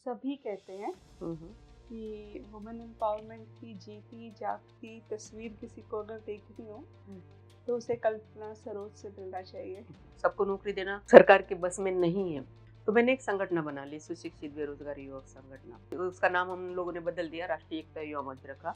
सभी कहते हैं हम्म। कि वुमेन एम्पावरमेंट की जीती जागती तस्वीर किसी को अगर देखनी हो तो उसे कल्पना सरोज से मिलना चाहिए। सबको नौकरी देना सरकार के बस में नहीं है। तो मैंने एक संगठन बना ली, सुशिक्षित बेरोजगार युवक संगठन। उसका नाम हम लोगों ने बदल दिया, राष्ट्रीय एकता युवा मंच रखा।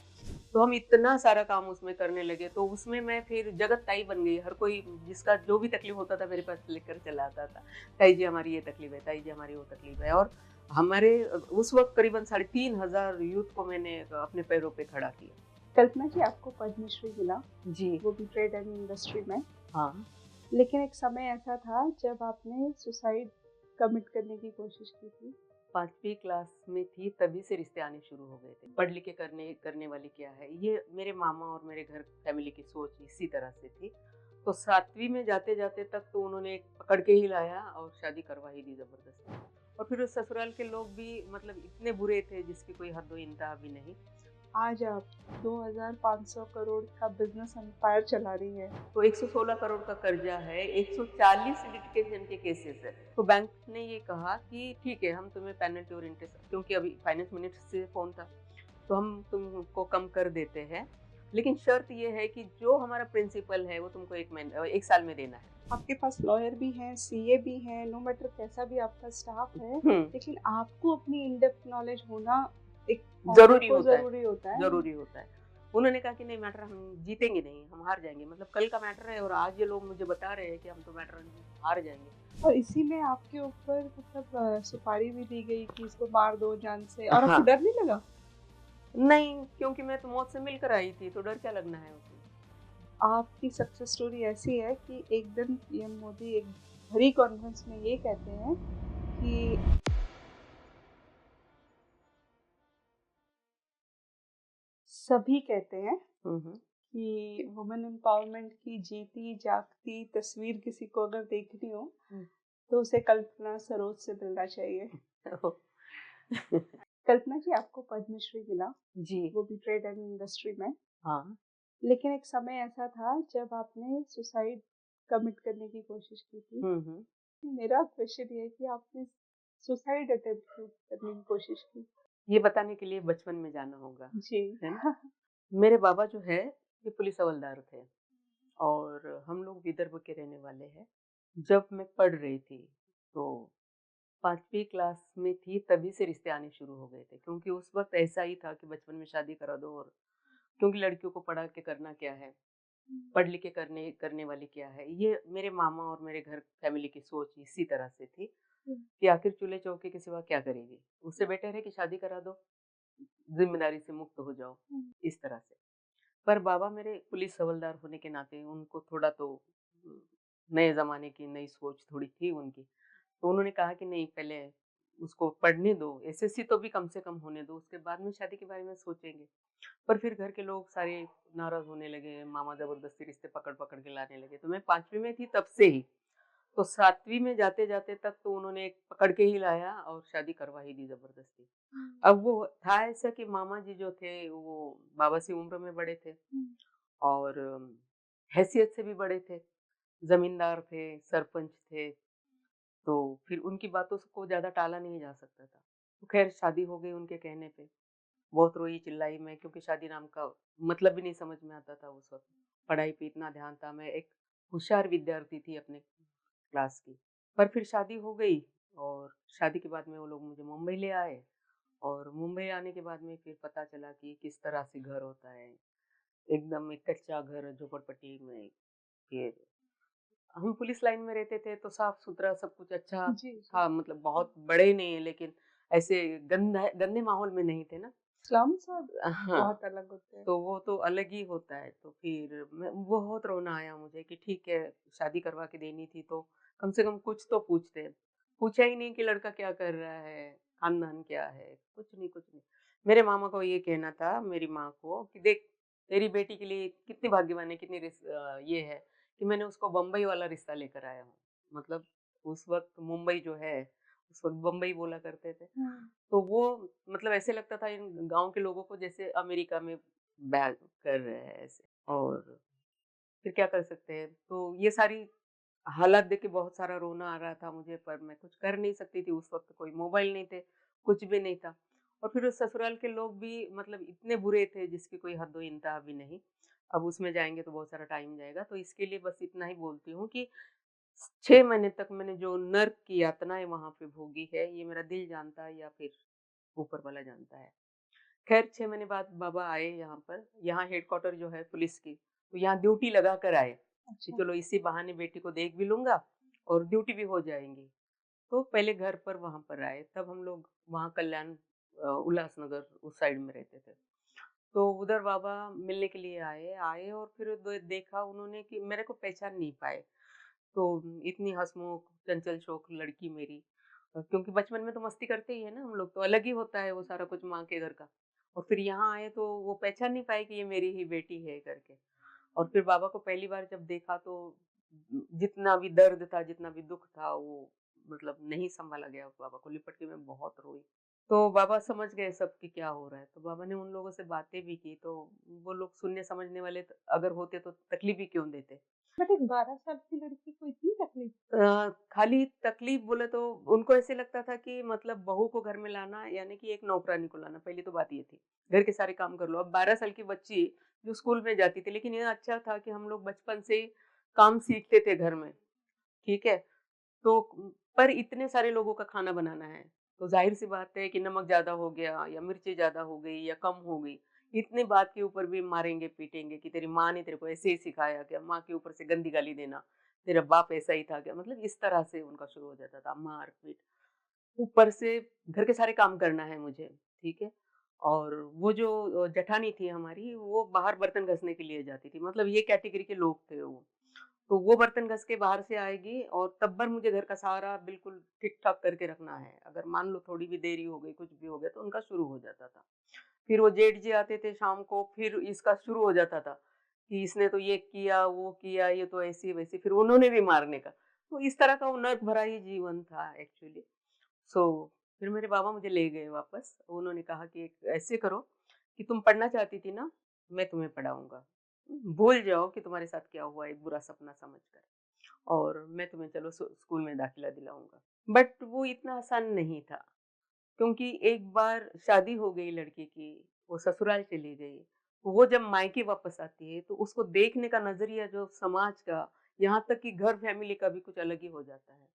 तो हम इतना सारा काम उसमें करने लगे, तो उसमें मैं फिर जगत ताई बन गई। हर कोई जिसका जो भी तकलीफ होता था मेरे पास लेकर चला आता था, ताई जी हमारी ये तकलीफ है, ताई जी हमारी वो तकलीफ है। और हमारे उस वक्त करीबन 3,500 यूथ को मैंने अपने पैरों पे खड़ा किया। कल्पना जी, आपको पद्मश्री मिला जी वो भी ट्रेड एंड इंडस्ट्री में, हाँ। लेकिन एक समय ऐसा था जब आपने सुसाइड कमिट करने की कोशिश की थी। 5वीं क्लास में थी तभी से रिश्ते आने शुरू हो गए थे। पढ़ लिख के करने करने वाली क्या है, ये मेरे मामा और मेरे घर फैमिली की सोच इसी तरह से थी। तो 7वीं में जाते जाते तक तो उन्होंने पकड़ के ही लाया और शादी करवा ही दी जबरदस्ती। और फिर उस ससुराल के लोग भी मतलब इतने बुरे थे जिसकी कोई हद इंतहा भी नहीं। आज आप 2500 करोड़ का बिजनेस एम्पायर चला रही है। तो 116 करोड़ का कर्जा है, 140 लिटिगेशन के केसेस है। तो बैंक ने ये कहा कि ठीक है, हम तुम्हें पेनल्टी और इंटरेस्ट, क्योंकि अभी फाइनेंस मिनिस्टर से फोन था, तो हम तुमको कम कर देते हैं, लेकिन शर्त ये है कि जो हमारा प्रिंसिपल है वो तुमको 1 साल में देना है। आपके पास लॉयर भी हैं, सीए भी हैं, नो मैटर कैसा भी आपका स्टाफ है, हम्म, लेकिन आपको अपनी इन डेप्थ नॉलेज होना एक जरूरी को होता है, जरूरी होता है। जरूरी होता है। उन्होंने कहा कि नहीं, मैटर हम जीतेंगे नहीं, हम हार जाएंगे। मतलब कल का मैटर है और आज ये लोग मुझे बता रहे हैं कि हम तो मैटर हार जाएंगे। और इसी में आपके ऊपर मतलब सुपारी भी दी गई कि इसको मार दो जान से, और आपको हाँ, डर नहीं लगा? नहीं, क्योंकि मैं तो मौत से मिलकर आई थी, तो डर क्या लगना है उसमें। आपकी सक्सेस स्टोरी ऐसी है कि एक दिन पीएम मोदी एक भरी कॉन्फ्रेंस में ये कहते हैं कि सभी कहते हैं हम्म। कि वुमेन एम्पावरमेंट की जीती जागती तस्वीर किसी को अगर देखनी हो तो उसे कल्पना सरोज से मिलना चाहिए। कल्पना जी, आपको पद्मश्री मिला जी वो भी ट्रेड एंड इंडस्ट्री में, हाँ। लेकिन एक समय ऐसा था जब आपने सुसाइड कमिट करने की कोशिश की थी। हम्म। मेरा क्वेश्चन ये है कि आपने सुसाइड अटेम्प्ट क्यों करने की कोशिश की? ये बताने के लिए बचपन में जाना होगा, जी। है ना। मेरे बाबा जो है ये पुलिस हवलदार थे और हम लोग विदर्भ के रहने वाले हैं। जब मैं पढ़ रही थी तो 5वीं क्लास में थी तभी से रिश्ते आने शुरू हो गए थे, क्योंकि उस वक्त ऐसा ही था कि बचपन में शादी करा दो। और क्योंकि लड़कियों को पढ़ा के करना क्या है, पढ़ लिख के करने करने वाली क्या है, ये मेरे मामा और मेरे घर फैमिली की सोच इसी तरह से थी कि आखिर चूल्हे चौके के सिवा क्या करेगी, उससे बेटर है कि शादी करा दो, जिम्मेदारी से मुक्त हो जाओ, इस तरह से। पर बाबा मेरे पुलिस हवलदार होने के नाते उनको थोड़ा तो उम, नए ज़माने की नई सोच थोड़ी थी उनकी। तो उन्होंने कहा कि नहीं, पहले उसको पढ़ने दो, एसएससी तो भी कम से कम होने दो, उसके बाद में शादी के बारे में सोचेंगे। पर फिर घर के लोग सारे नाराज़ होने लगे, मामा ज़बरदस्ती रिश्ते पकड़-पकड़ के लाने लगे। तो मैं 5वीं में थी तब से ही। तो 7वीं में जाते-जाते तक तो उन्होंने पकड़ के ही लाया और शादी करवा ही दी ज़बरदस्ती। अब वो था ऐसा कि मामा जी जो थे वो बाबा से उम्र में बड़े थे और हैसियत से भी बड़े थे, ज़मींदार थे, सरपंच थे, तो फिर उनकी बातों को ज़्यादा टाला नहीं जा सकता था। तो ख़ैर शादी हो गई उनके कहने पे। बहुत रोई चिल्लाई मैं, क्योंकि शादी नाम का मतलब भी नहीं समझ में आता था उस वक़्त। पढ़ाई पे इतना ध्यान था, मैं एक होशियार विद्यार्थी थी अपने क्लास की। पर फिर शादी हो गई और शादी के बाद में वो लोग मुझे मुंबई ले आए और मुंबई आने के बाद में फिर पता चला कि किस तरह से घर होता है। एकदम एक कच्चा घर झोपड़पट्टी में। फिर हम पुलिस लाइन में रहते थे तो साफ-सुथरा सब कुछ अच्छा जी जी। था, मतलब बहुत बड़े नहीं लेकिन ऐसे गंदे माहौल में नहीं थे ना। स्लम्स और हाँ। बहुत अलग होते हैं। तो वो तो अलग ही होता है। तो फिर मैं बहुत रोना आया मुझे कि ठीक है, शादी करवा के देनी थी तो कम से कम कुछ तो पूछते। पूछा ही नहीं कि लड़का क्या कर रहा है, खानदान क्या है, कुछ नहीं, कुछ नहीं। मेरे मामा को ये कहना था मेरी माँ को कि देख, तेरी बेटी के लिए कितनी भाग्यवान है, कितनी ये है कि मैंने उसको बम्बई वाला रिश्ता लेकर आया हूँ। मतलब उस वक़्त मुंबई जो है, उस वक़्त बम्बई बोला करते थे। तो वो मतलब ऐसे लगता था इन गाँव के लोगों को जैसे अमेरिका में बैग कर रहे हैं ऐसे। और फिर क्या कर सकते हैं? तो ये सारी हालात देख के बहुत सारा रोना आ रहा था मुझे, पर मैं कुछ कर नहीं सकती थी। उस वक़्त कोई मोबाइल नहीं थे, कुछ भी नहीं था। और फिर उस ससुराल के लोग भी मतलब इतने बुरे थे जिसकी कोई हद व इंतहा भी नहीं। अब उसमें जाएँगे तो बहुत सारा टाइम जाएगा, तो इसके लिए बस इतना ही बोलती हूँ कि 6 महीने तक मैंने जो नर्क की यातनाएँ वहाँ पे भोगी है, ये मेरा दिल जानता है या फिर ऊपर वाला जानता है। ख़ैर 6 महीने बाद बाबा आए यहाँ पर, यहाँ हेडक्वार्टर जो है पुलिस की, तो यहाँ ड्यूटी लगा कर आए, कि अच्छा। चलो इसी बहाने बेटी को देख भी लूँगा और ड्यूटी भी हो जाएँगी। तो पहले घर पर वहाँ पर आए, तब हम लोग वहाँ कल्याण उल्लासनगर उस साइड में रहते थे। तो उधर बाबा मिलने के लिए आए और फिर देखा उन्होंने कि मेरे को पहचान नहीं पाए। तो इतनी हँसमुख, चंचल चौक लड़की मेरी क्योंकि बचपन में तो मस्ती करते ही है ना हम लोग, तो अलग ही होता है वो सारा कुछ माँ के घर का। और फिर यहाँ आए तो वो पहचान नहीं पाए कि ये मेरी ही बेटी है करके। और फिर बाबा को पहली बार जब देखा तो जितना भी दर्द था, जितना भी दुःख था वो मतलब नहीं सँभाला गया बाबा को, लिपट के मैं बहुत रोई। तो बाबा समझ गए सब कि क्या हो रहा है, तो बाबा ने उन लोगों से बातें भी की, तो वो लोग सुनने समझने वाले अगर होते तो तकलीफ ही क्यों देते। बट एक 12 साल की लड़की को इतनी तकलीफ? खाली तकलीफ बोले तो उनको ऐसे लगता था कि मतलब बहू को घर में लाना यानी कि एक नौकरानी को लाना, पहली तो बात ये थी। घर के सारे काम कर लो। अब 12 साल की बच्ची जो स्कूल में जाती थी, लेकिन ये अच्छा था कि हम लोग बचपन से ही काम सीखते थे घर में, ठीक है? तो पर इतने सारे लोगों का खाना बनाना है, तो ज़ाहिर-सी बात है कि नमक ज़्यादा हो गया या मिर्ची ज़्यादा हो गई या कम हो गई, इतनी बात के ऊपर भी मारेंगे, पीटेंगे कि तेरी माँ ने तेरे को ऐसे ही सिखाया क्या? माँ के ऊपर से गंदी गाली देना, तेरा बाप ऐसा ही था क्या? मतलब इस तरह से उनका शुरू हो जाता था मार-पीट। ऊपर से घर के सारे काम करना है मुझे, ठीक है? और वो जो जेठानी थी हमारी, वो बाहर बर्तन घँसने के लिए जाती थी, मतलब ये कैटेगरी के लोग थे वो। तो वो बर्तन घस के बाहर से आएगी और तब भर मुझे घर का सारा बिल्कुल ठीक-ठाक करके रखना है। अगर मान लो थोड़ी भी देरी हो गई, कुछ भी हो गया तो उनका शुरू हो जाता था। फिर वो जेठ जी आते थे शाम को, फिर इसका शुरू हो जाता था कि इसने तो ये किया, वो किया, ये तो ऐसी-वैसी, फिर उन्होंने भी मारने का। तो इस तरह का वो नर्क भरा ही जीवन था एक्चुअली। सो फिर मेरे बाबा मुझे ले गए वापस। उन्होंने कहा कि एक ऐसे करो कि तुम पढ़ना चाहती थी ना, मैं तुम्हें पढ़ाऊँगा। भूल जाओ कि तुम्हारे साथ क्या हुआ एक बुरा सपना समझकर और मैं तुम्हें चलो स्कूल में दाखिला दिलाऊँगा। बट वो इतना आसान नहीं था, क्योंकि एक बार शादी हो गई लड़के की, वो ससुराल चली गई। तो वो जब मायके वापस आती है तो उसको देखने का नज़रिया जो समाज का, यहाँ तक कि घर फैमिली का भी कुछ अलग ही हो जाता है।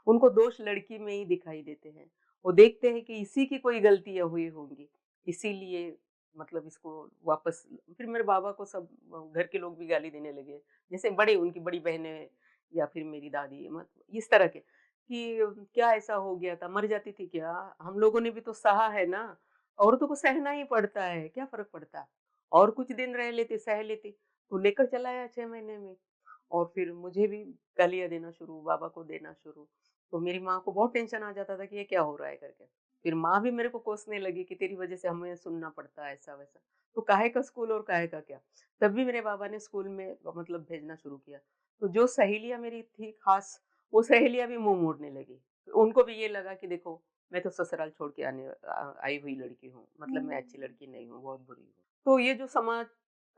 उनको दोष लड़की में ही दिखाई देते हैं। वो देखते हैं कि इसी की कोई गलतियाँ हुई होंगी, इसीलिए मतलब इसको वापस फिर मेरे बाबा को सब घर के लोग भी गाली देने लगे। जैसे बड़े उनकी बड़ी बहनें या फिर मेरी दादी मत इस तरह के कि क्या ऐसा हो गया था, मर जाती थी क्या? हम लोगों ने भी तो सहा है ना, औरतों को सहना ही पड़ता है, क्या फ़र्क पड़ता? और कुछ दिन रह लेती, सह लेती, तो लेकर चला आया 6 महीने में। और फिर मुझे भी गालियाँ देना शुरू, बाबा को देना शुरू। तो मेरी माँ को बहुत टेंशन आ जाता था कि ये क्या हो रहा है करके। फिर माँ भी मेरे को कोसने लगी कि तेरी वज़ह से हमें सुनना पड़ता है ऐसा-वैसा। तो काहे का स्कूल और काहे का क्या? तब भी मेरे बाबा ने स्कूल में मतलब भेजना शुरू किया। तो जो सहेलियाँ मेरी थी ख़ास, वो सहेलियाँ भी मुँह मोड़ने लगी। उनको भी ये लगा कि देखो, मैं तो ससुराल छोड़ के आई हुई लड़की हूँ, मतलब मैं अच्छी लड़की नहीं हूँ, बहुत बुरी हूँ। तो ये जो समाज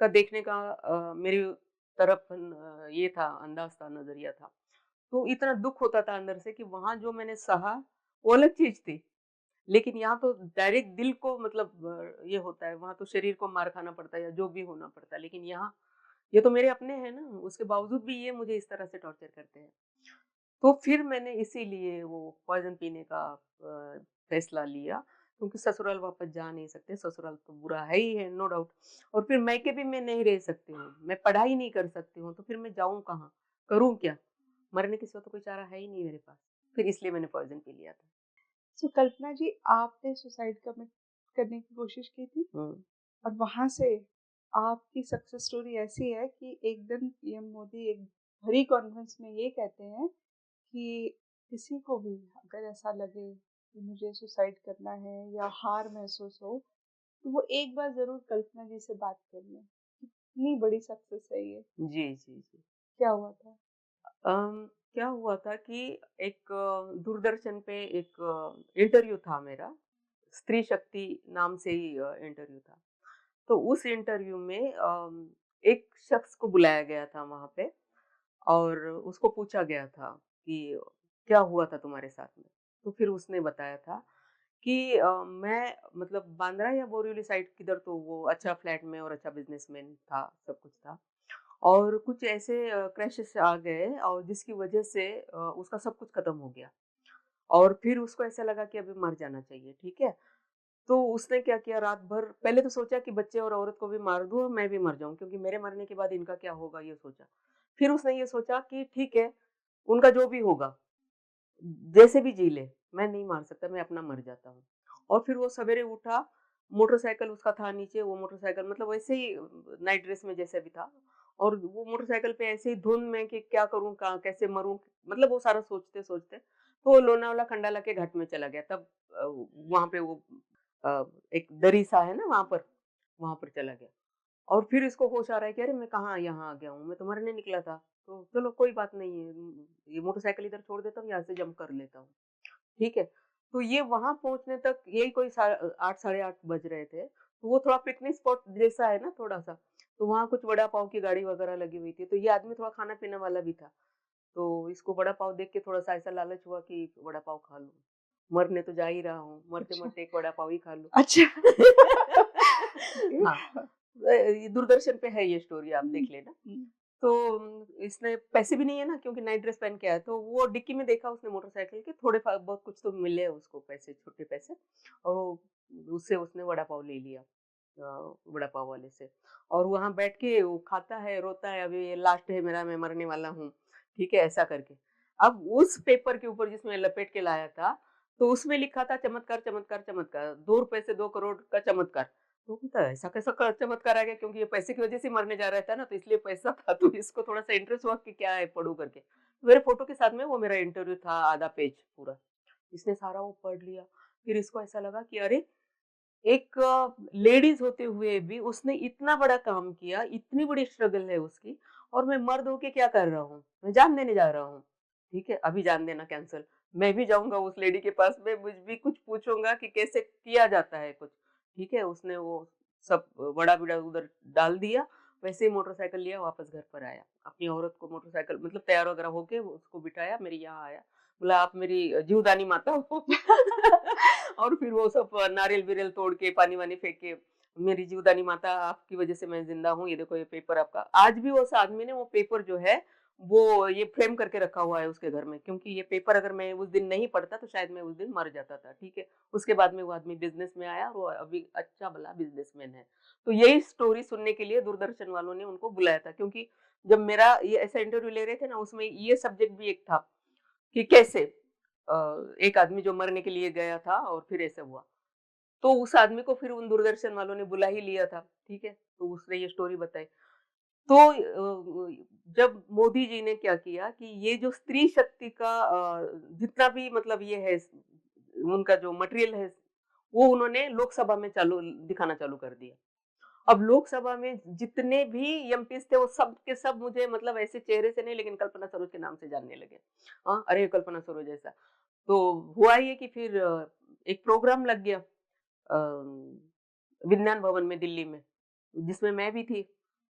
का देखने का मेरी तरफ ये था, अंदाज़ था, नज़रिया था। तो इतना दुःख होता था अंदर से कि वहाँ जो मैंने सहा, वो अलग चीज़ थी। लेकिन यहाँ तो डायरेक्ट दिल को मतलब ये होता है, वहाँ तो शरीर को मार खाना पड़ता है या जो भी होना पड़ता है। लेकिन यहाँ, ये तो मेरे अपने हैं ना, उसके बावजूद भी ये मुझे इस तरह से टॉर्चर करते हैं। तो फिर मैंने इसीलिए वो पॉइज़न पीने का फैसला लिया, क्योंकि ससुराल वापस जा नहीं सकते, ससुराल तो बुरा है ही है, नो डाउट। और फिर मायके भी मैं नहीं रह सकती हूँ, मैं पढ़ाई नहीं कर सकती हूँ, तो फिर मैं जाऊँ कहाँ? करूँ क्या? मरने के सिवा तो कोई चारा है ही नहीं मेरे पास। फिर इसलिए मैंने पॉइज़न पी लिया था। सो कल्पना जी, आपने सुसाइड कमिट करने की कोशिश की थी हुँ। और वहाँ से आपकी सक्सेस स्टोरी ऐसी है कि एक दिन पीएम मोदी एक भरी कॉन्फ्रेंस में ये कहते हैं कि किसी को भी अगर ऐसा लगे कि मुझे सुसाइड करना है या हार महसूस हो, तो वो एक बार ज़रूर कल्पना जी से बात कर लें। कितनी बड़ी सक्सेस है ये। जी, जी, जी। क्या हुआ था? क्या हुआ था कि एक दूरदर्शन पे एक इंटरव्यू था मेरा, स्त्री शक्ति नाम से ही इंटरव्यू था। तो उस इंटरव्यू में एक शख्स को बुलाया गया था वहाँ पे और उसको पूछा गया था कि क्या हुआ था तुम्हारे साथ में? तो फिर उसने बताया था कि मैं मतलब बांद्रा या बोरिवली साइड किधर, तो वो अच्छा फ्लैट में और अच्छा बिज़नेसमैन था, सब कुछ था। और कुछ ऐसे क्रैशेस आ गए और जिसकी वजह से उसका सब कुछ खत्म हो गया। और फिर उसको ऐसा लगा कि अभी मर जाना चाहिए, ठीक है? तो उसने क्या किया, रात भर पहले तो सोचा कि बच्चे और औरत को भी मार दूँ और मैं भी मर जाऊँ, क्योंकि मेरे मरने के बाद इनका क्या होगा ये सोचा। फिर उसने ये सोचा कि ठीक है, उनका जो भी होगा, जैसे भी जी ले, मैं नहीं मार सकता, मैं अपना मर जाता हूँ। और फिर वो सवेरे उठा, मोटरसाइकिल उसका था नीचे, वो मोटरसाइकिल मतलब वैसे ही नाइट ड्रेस में जैसे भी था, और वो मोटरसाइकिल पे ऐसे ही धुन में कि क्या करूँ, कहाँ कैसे मरूँ, मतलब वो सारा सोचते-सोचते, तो वो लोनावला खंडाला के घाट में चला गया। तब वहाँ पे वो एक दरी सा है ना वहाँ पर चला गया। और फिर इसको होश आ रहा है कि अरे मैं कहाँ यहाँ आ गया हूँ, मैं तो मरने निकला था। तो चलो कोई बात नहीं है, ये मोटरसाइकिल इधर छोड़ देता हूँ, यहाँ से जंप कर लेता हूँ, ठीक है? तो ये वहाँ पहुँचने तक यही कोई 8 साढ़े 8 बज रहे थे। तो वो थोड़ा पिकनिक स्पॉट जैसा है ना थोड़ा-सा, तो वहाँ कुछ वड़ा पाव की गाड़ी वगैरह लगी हुई थी। तो ये आदमी थोड़ा खाना-पीने वाला भी था। तो इसको वड़ा पाव देख के थोड़ा-सा ऐसा लालच हुआ कि वड़ा पाव खा लूँ। मरने तो जा ही रहा हूँ, अच्छा, मरते-मरते एक वड़ा पाव ही खा लूँ। अच्छा। ओके। हाँ, ये दूरदर्शन पे है ये स्टोरी, आप हुँ, देख लेना। हुँ। तो इसने पैसे भी नहीं है ना, क्योंकि नाइट ड्रेस पहन के आया, तो वो डिक्की में देखा उसने मोटरसाइकिल के, थोड़े बहुत कुछ तो मिले उसको पैसे, छोटे पैसे, और वो उससे उसने वड़ा पाव ले लिया वड़ा पाव वाले से। और वहाँ बैठ के वो खाता है, रोता है, अभी ये लास्ट है मेरा, मैं मरने वाला हूँ, ठीक है, ऐसा करके। अब उस पेपर के ऊपर जिसमें लपेट के लाया था, तो उसमें लिखा था चमत्कार, चमत्कार, चमत्कार, 2 रुपए से 2 करोड़ का चमत्कार। तो कहता है ऐसा कैसा चमत्कार आ गया, क्योंकि ये पैसे की वजह से मरने जा रहा था ना, तो इसलिए पैसा था, तो इसको थोड़ा-सा इंटरेस्ट हुआ कि क्या है पढूँ करके। तो मेरे फ़ोटो के साथ में वो मेरा इंटरव्यू था, आधा पेज पूरा। इसने सारा वो पढ़ लिया। फिर इसको ऐसा लगा कि अरे! एक लेडीज़ होते हुए भी उसने इतना बड़ा काम किया, इतनी बड़ी स्ट्रगल है उसकी, और मैं मर्द होके क्या कर रहा हूँ? मैं जान देने जा रहा हूँ। ठीक है, अभी जान देना कैंसल। मैं भी जाऊँगा उस लेडी के पास में, मुझ भी कुछ पूछूँगा कि कैसे किया जाता है कुछ। ठीक है, उसने वो सब बड़ा-बिड़ा उधर डाल दिया, वैसे ही मोटरसाइकिल लिया, वापस घर पर आया। अपनी औरत को मोटरसाइकिल मतलब तैयार वगैरह होके वो उसको बिठाया, मेरे यहाँ आया। बोला आप मेरी जीवदानी माता हो। और फिर वो सब नारियल-बिरियल तोड़ के, पानी-वानी फेंक के, मेरी जीवदानी माता आपकी वज़ह से मैं ज़िंदा हूँ, ये देखो ये पेपर आपका। आज भी उस आदमी ने वो पेपर जो है, वो ये फ्रेम करके रखा हुआ है उसके घर में, क्योंकि ये पेपर अगर मैं उस दिन नहीं पढ़ता तो शायद मैं उस दिन मर जाता था, ठीक है? उसके बाद में वो आदमी बिज़नेस में आया और वो अभी अच्छा भला बिज़नेसमैन है। तो यही स्टोरी सुनने के लिए दूरदर्शन वालों ने उनको बुलाया था, क्योंकि जब मेरा ये ऐसा इंटरव्यू ले रहे थे ना, उसमें ये सब्जेक्ट भी एक था कि कैसे एक आदमी जो मरने के लिए गया था और फिर ऐसा हुआ। तो उस आदमी को फिर उन दूरदर्शन वालों ने बुला ही लिया था, ठीक है? तो उसने ये स्टोरी बताई। तो जब मोदी जी ने क्या किया कि ये जो स्त्री शक्ति का जितना भी मतलब ये है, उनका जो मटेरियल है, वो उन्होंने लोकसभा में चालू दिखाना चालू कर दिया। अब लोकसभा में जितने भी एमपीज़ थे वो सब के सब मुझे मतलब ऐसे चेहरे से नहीं, लेकिन कल्पना सरोज के नाम से जानने लगे। अरे कल्पना सरोज ऐसा। तो हुआ ये कि फिर एक प्रोग्राम लग गया विज्ञान भवन में दिल्ली में, जिसमें मैं भी थी।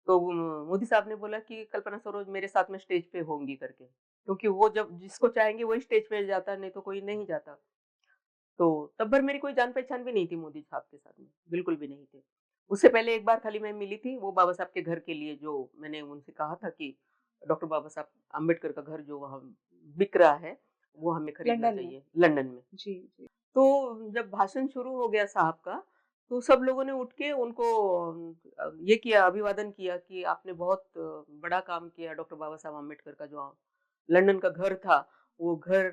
तो मोदी साहब ने बोला कि कल्पना सरोज मेरे साथ में स्टेज पे होंगी करके, क्योंकि वो जब जिसको चाहेंगे वही स्टेज पे जाता, नहीं तो कोई नहीं जाता। तो तब भर मेरी कोई जान-पहचान भी नहीं थी मोदी साहब के साथ में, बिल्कुल भी नहीं थी। उससे पहले एक बार खाली मैं मिली थी, वो बाबा साहब के घर के लिए, जो मैंने उनसे कहा था कि डॉक्टर बाबा साहब अम्बेडकर का घर जो वहाँ बिक रहा है, वो हमें खरीदना लंदन में। चाहिए, लंदन में। जी, जी। तो जब भाषण शुरू हो गया साहब का, तो सब लोगों ने उठ के उनको ये किया, अभिवादन किया कि आपने बहुत बड़ा काम किया, डॉक्टर बाबा साहब अम्बेडकर का जो लंदन का घर था, वो घर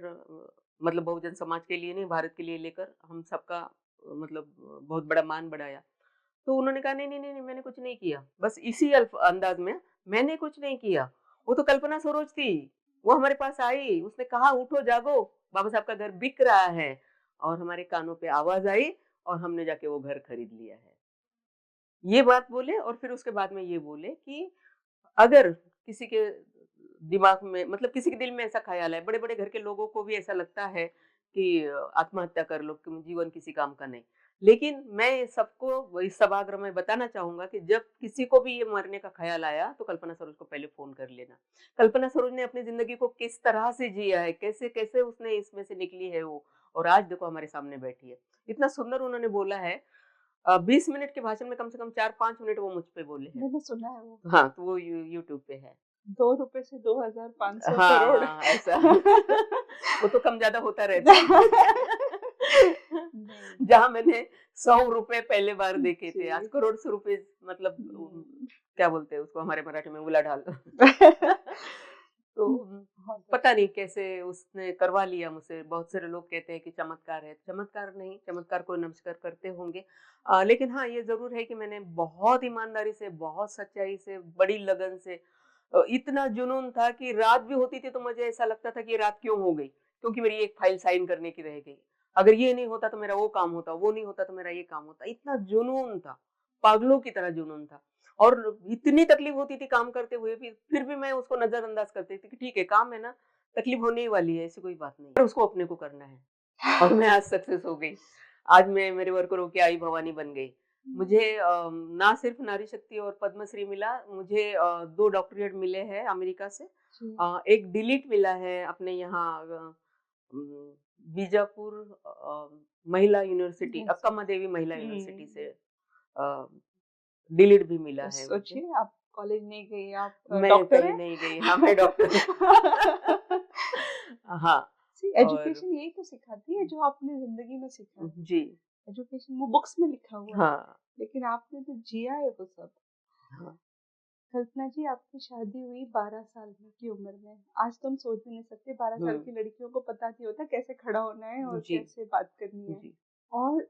मतलब बहुजन समाज के लिए नहीं, भारत के लिए लेकर हम सबका मतलब बहुत बड़ा मान बढ़ाया। तो उन्होंने कहा, नहीं, मैंने कुछ नहीं किया। बस इसी अंदाज में, मैंने कुछ नहीं किया। वो तो कल्पना सरोज थी। वो हमारे पास आई, उसने कहा उठो जागो, बाबा साहब का घर बिक रहा है, और हमारे कानों पे आवाज़ आई और हमने जाके वो घर खरीद लिया है। ये बात बोले और फिर उसके बाद में ये बोले कि अगर किसी के दिमाग में मतलब किसी के दिल में ऐसा ख़्याल है, बड़े-बड़े घर के लोगों को भी ऐसा लगता है कि आत्महत्या कर लो, कि जीवन किसी काम का नहीं। लेकिन मैं सबको इस सभागृह में बताना चाहूँगा कि जब किसी को भी ये मरने का ख़्याल आया, तो कल्पना सरोज को पहले फ़ोन कर लेना। कल्पना सरोज ने अपनी ज़िंदगी को किस तरह से जिया है, कैसे-कैसे उसने इसमें से निकली है वो, और आज देखो हमारे सामने बैठी है। इतना सुंदर उन्होंने बोला है। 20 मिनट के भाषण में कम से कम 4-5 मिनट वो मुझ पे बोले हैं। मैंने सुना है वो। हाँ, तो वो यूट्यूब पे है। ₹2 से 2,500 हाँ, करोड़। हाँ, ऐसा। वो तो कम ज़्यादा होता रहता है। नहीं। जहाँ मैंने ₹100 पहले बार देखे थे, आज जी। करोड़ सौ रुपए मतलब हुँ। क्या बोलते हैं उसको हमारे मराठी में उलाढाल। तो बहुत पता अच्छा। नहीं कैसे उसने करवा लिया मुझसे। बहुत सारे लोग कहते हैं कि चमत्कार है, चमत्कार नहीं, चमत्कार को नमस्कार करते होंगे। लेकिन हाँ, ये ज़रूर है कि मैंने बहुत ईमानदारी से, बहुत सच्चाई से, बड़ी लगन से इतना जुनून था कि रात भी होती थी तो मुझे ऐसा लगता था कि ये रात क्यों हो गई? क्योंकि मेरी एक फाइल साइन करने की रह गई। अगर ये नहीं होता तो मेरा वो काम होता, वो नहीं होता तो मेरा ये काम होता। इतना जुनून था, पागलों की तरह जुनून था। और इतनी तकलीफ होती थी काम करते हुए भी, फिर भी मैं उसको नज़रअंदाज करती थी कि ठीक है, काम है ना, तकलीफ होने ही वाली है, ऐसी कोई बात नहीं है, पर उसको अपने को करना है। और मैं आज सक्सेस हो गई। आज मैं मेरे वर्करों की आई भवानी बन गई। मुझे ना सिर्फ नारी शक्ति और पद्मश्री मिला, मुझे 2 डॉक्टरेट मिले हैं अमेरिका से। जी। एक डिलीट मिला है अपने यहाँ उम, बीजापुर महिला यूनिवर्सिटी, यस। अक्कामा देवी महिला यूनिवर्सिटी से हुँ। अ, डिलीट भी मिला तो है मुझे। सोचिए आप कॉलेज नहीं गई, आप मैं डॉक्टर कहीं हैं। नहीं गई। हाँ, मैं डॉक्टर हूँ। हाँ, सी और एजुकेशन यही तो सिखाती है जो आपने ज़िंदगी में सीखा है। जी, एजुकेशन वो बुक्स में लिखा हुआ है, हाँ, लेकिन आपने तो जिया है वो सब। हाँ, कल्पना जी, आपकी शादी हुई 12 साल की उम्र में। आज तो हम सोच भी नहीं सकते, 12 हुँ, साल की लड़कियों को पता नहीं होता कैसे खड़ा होना है और जी, कैसे बात करनी है। जी, और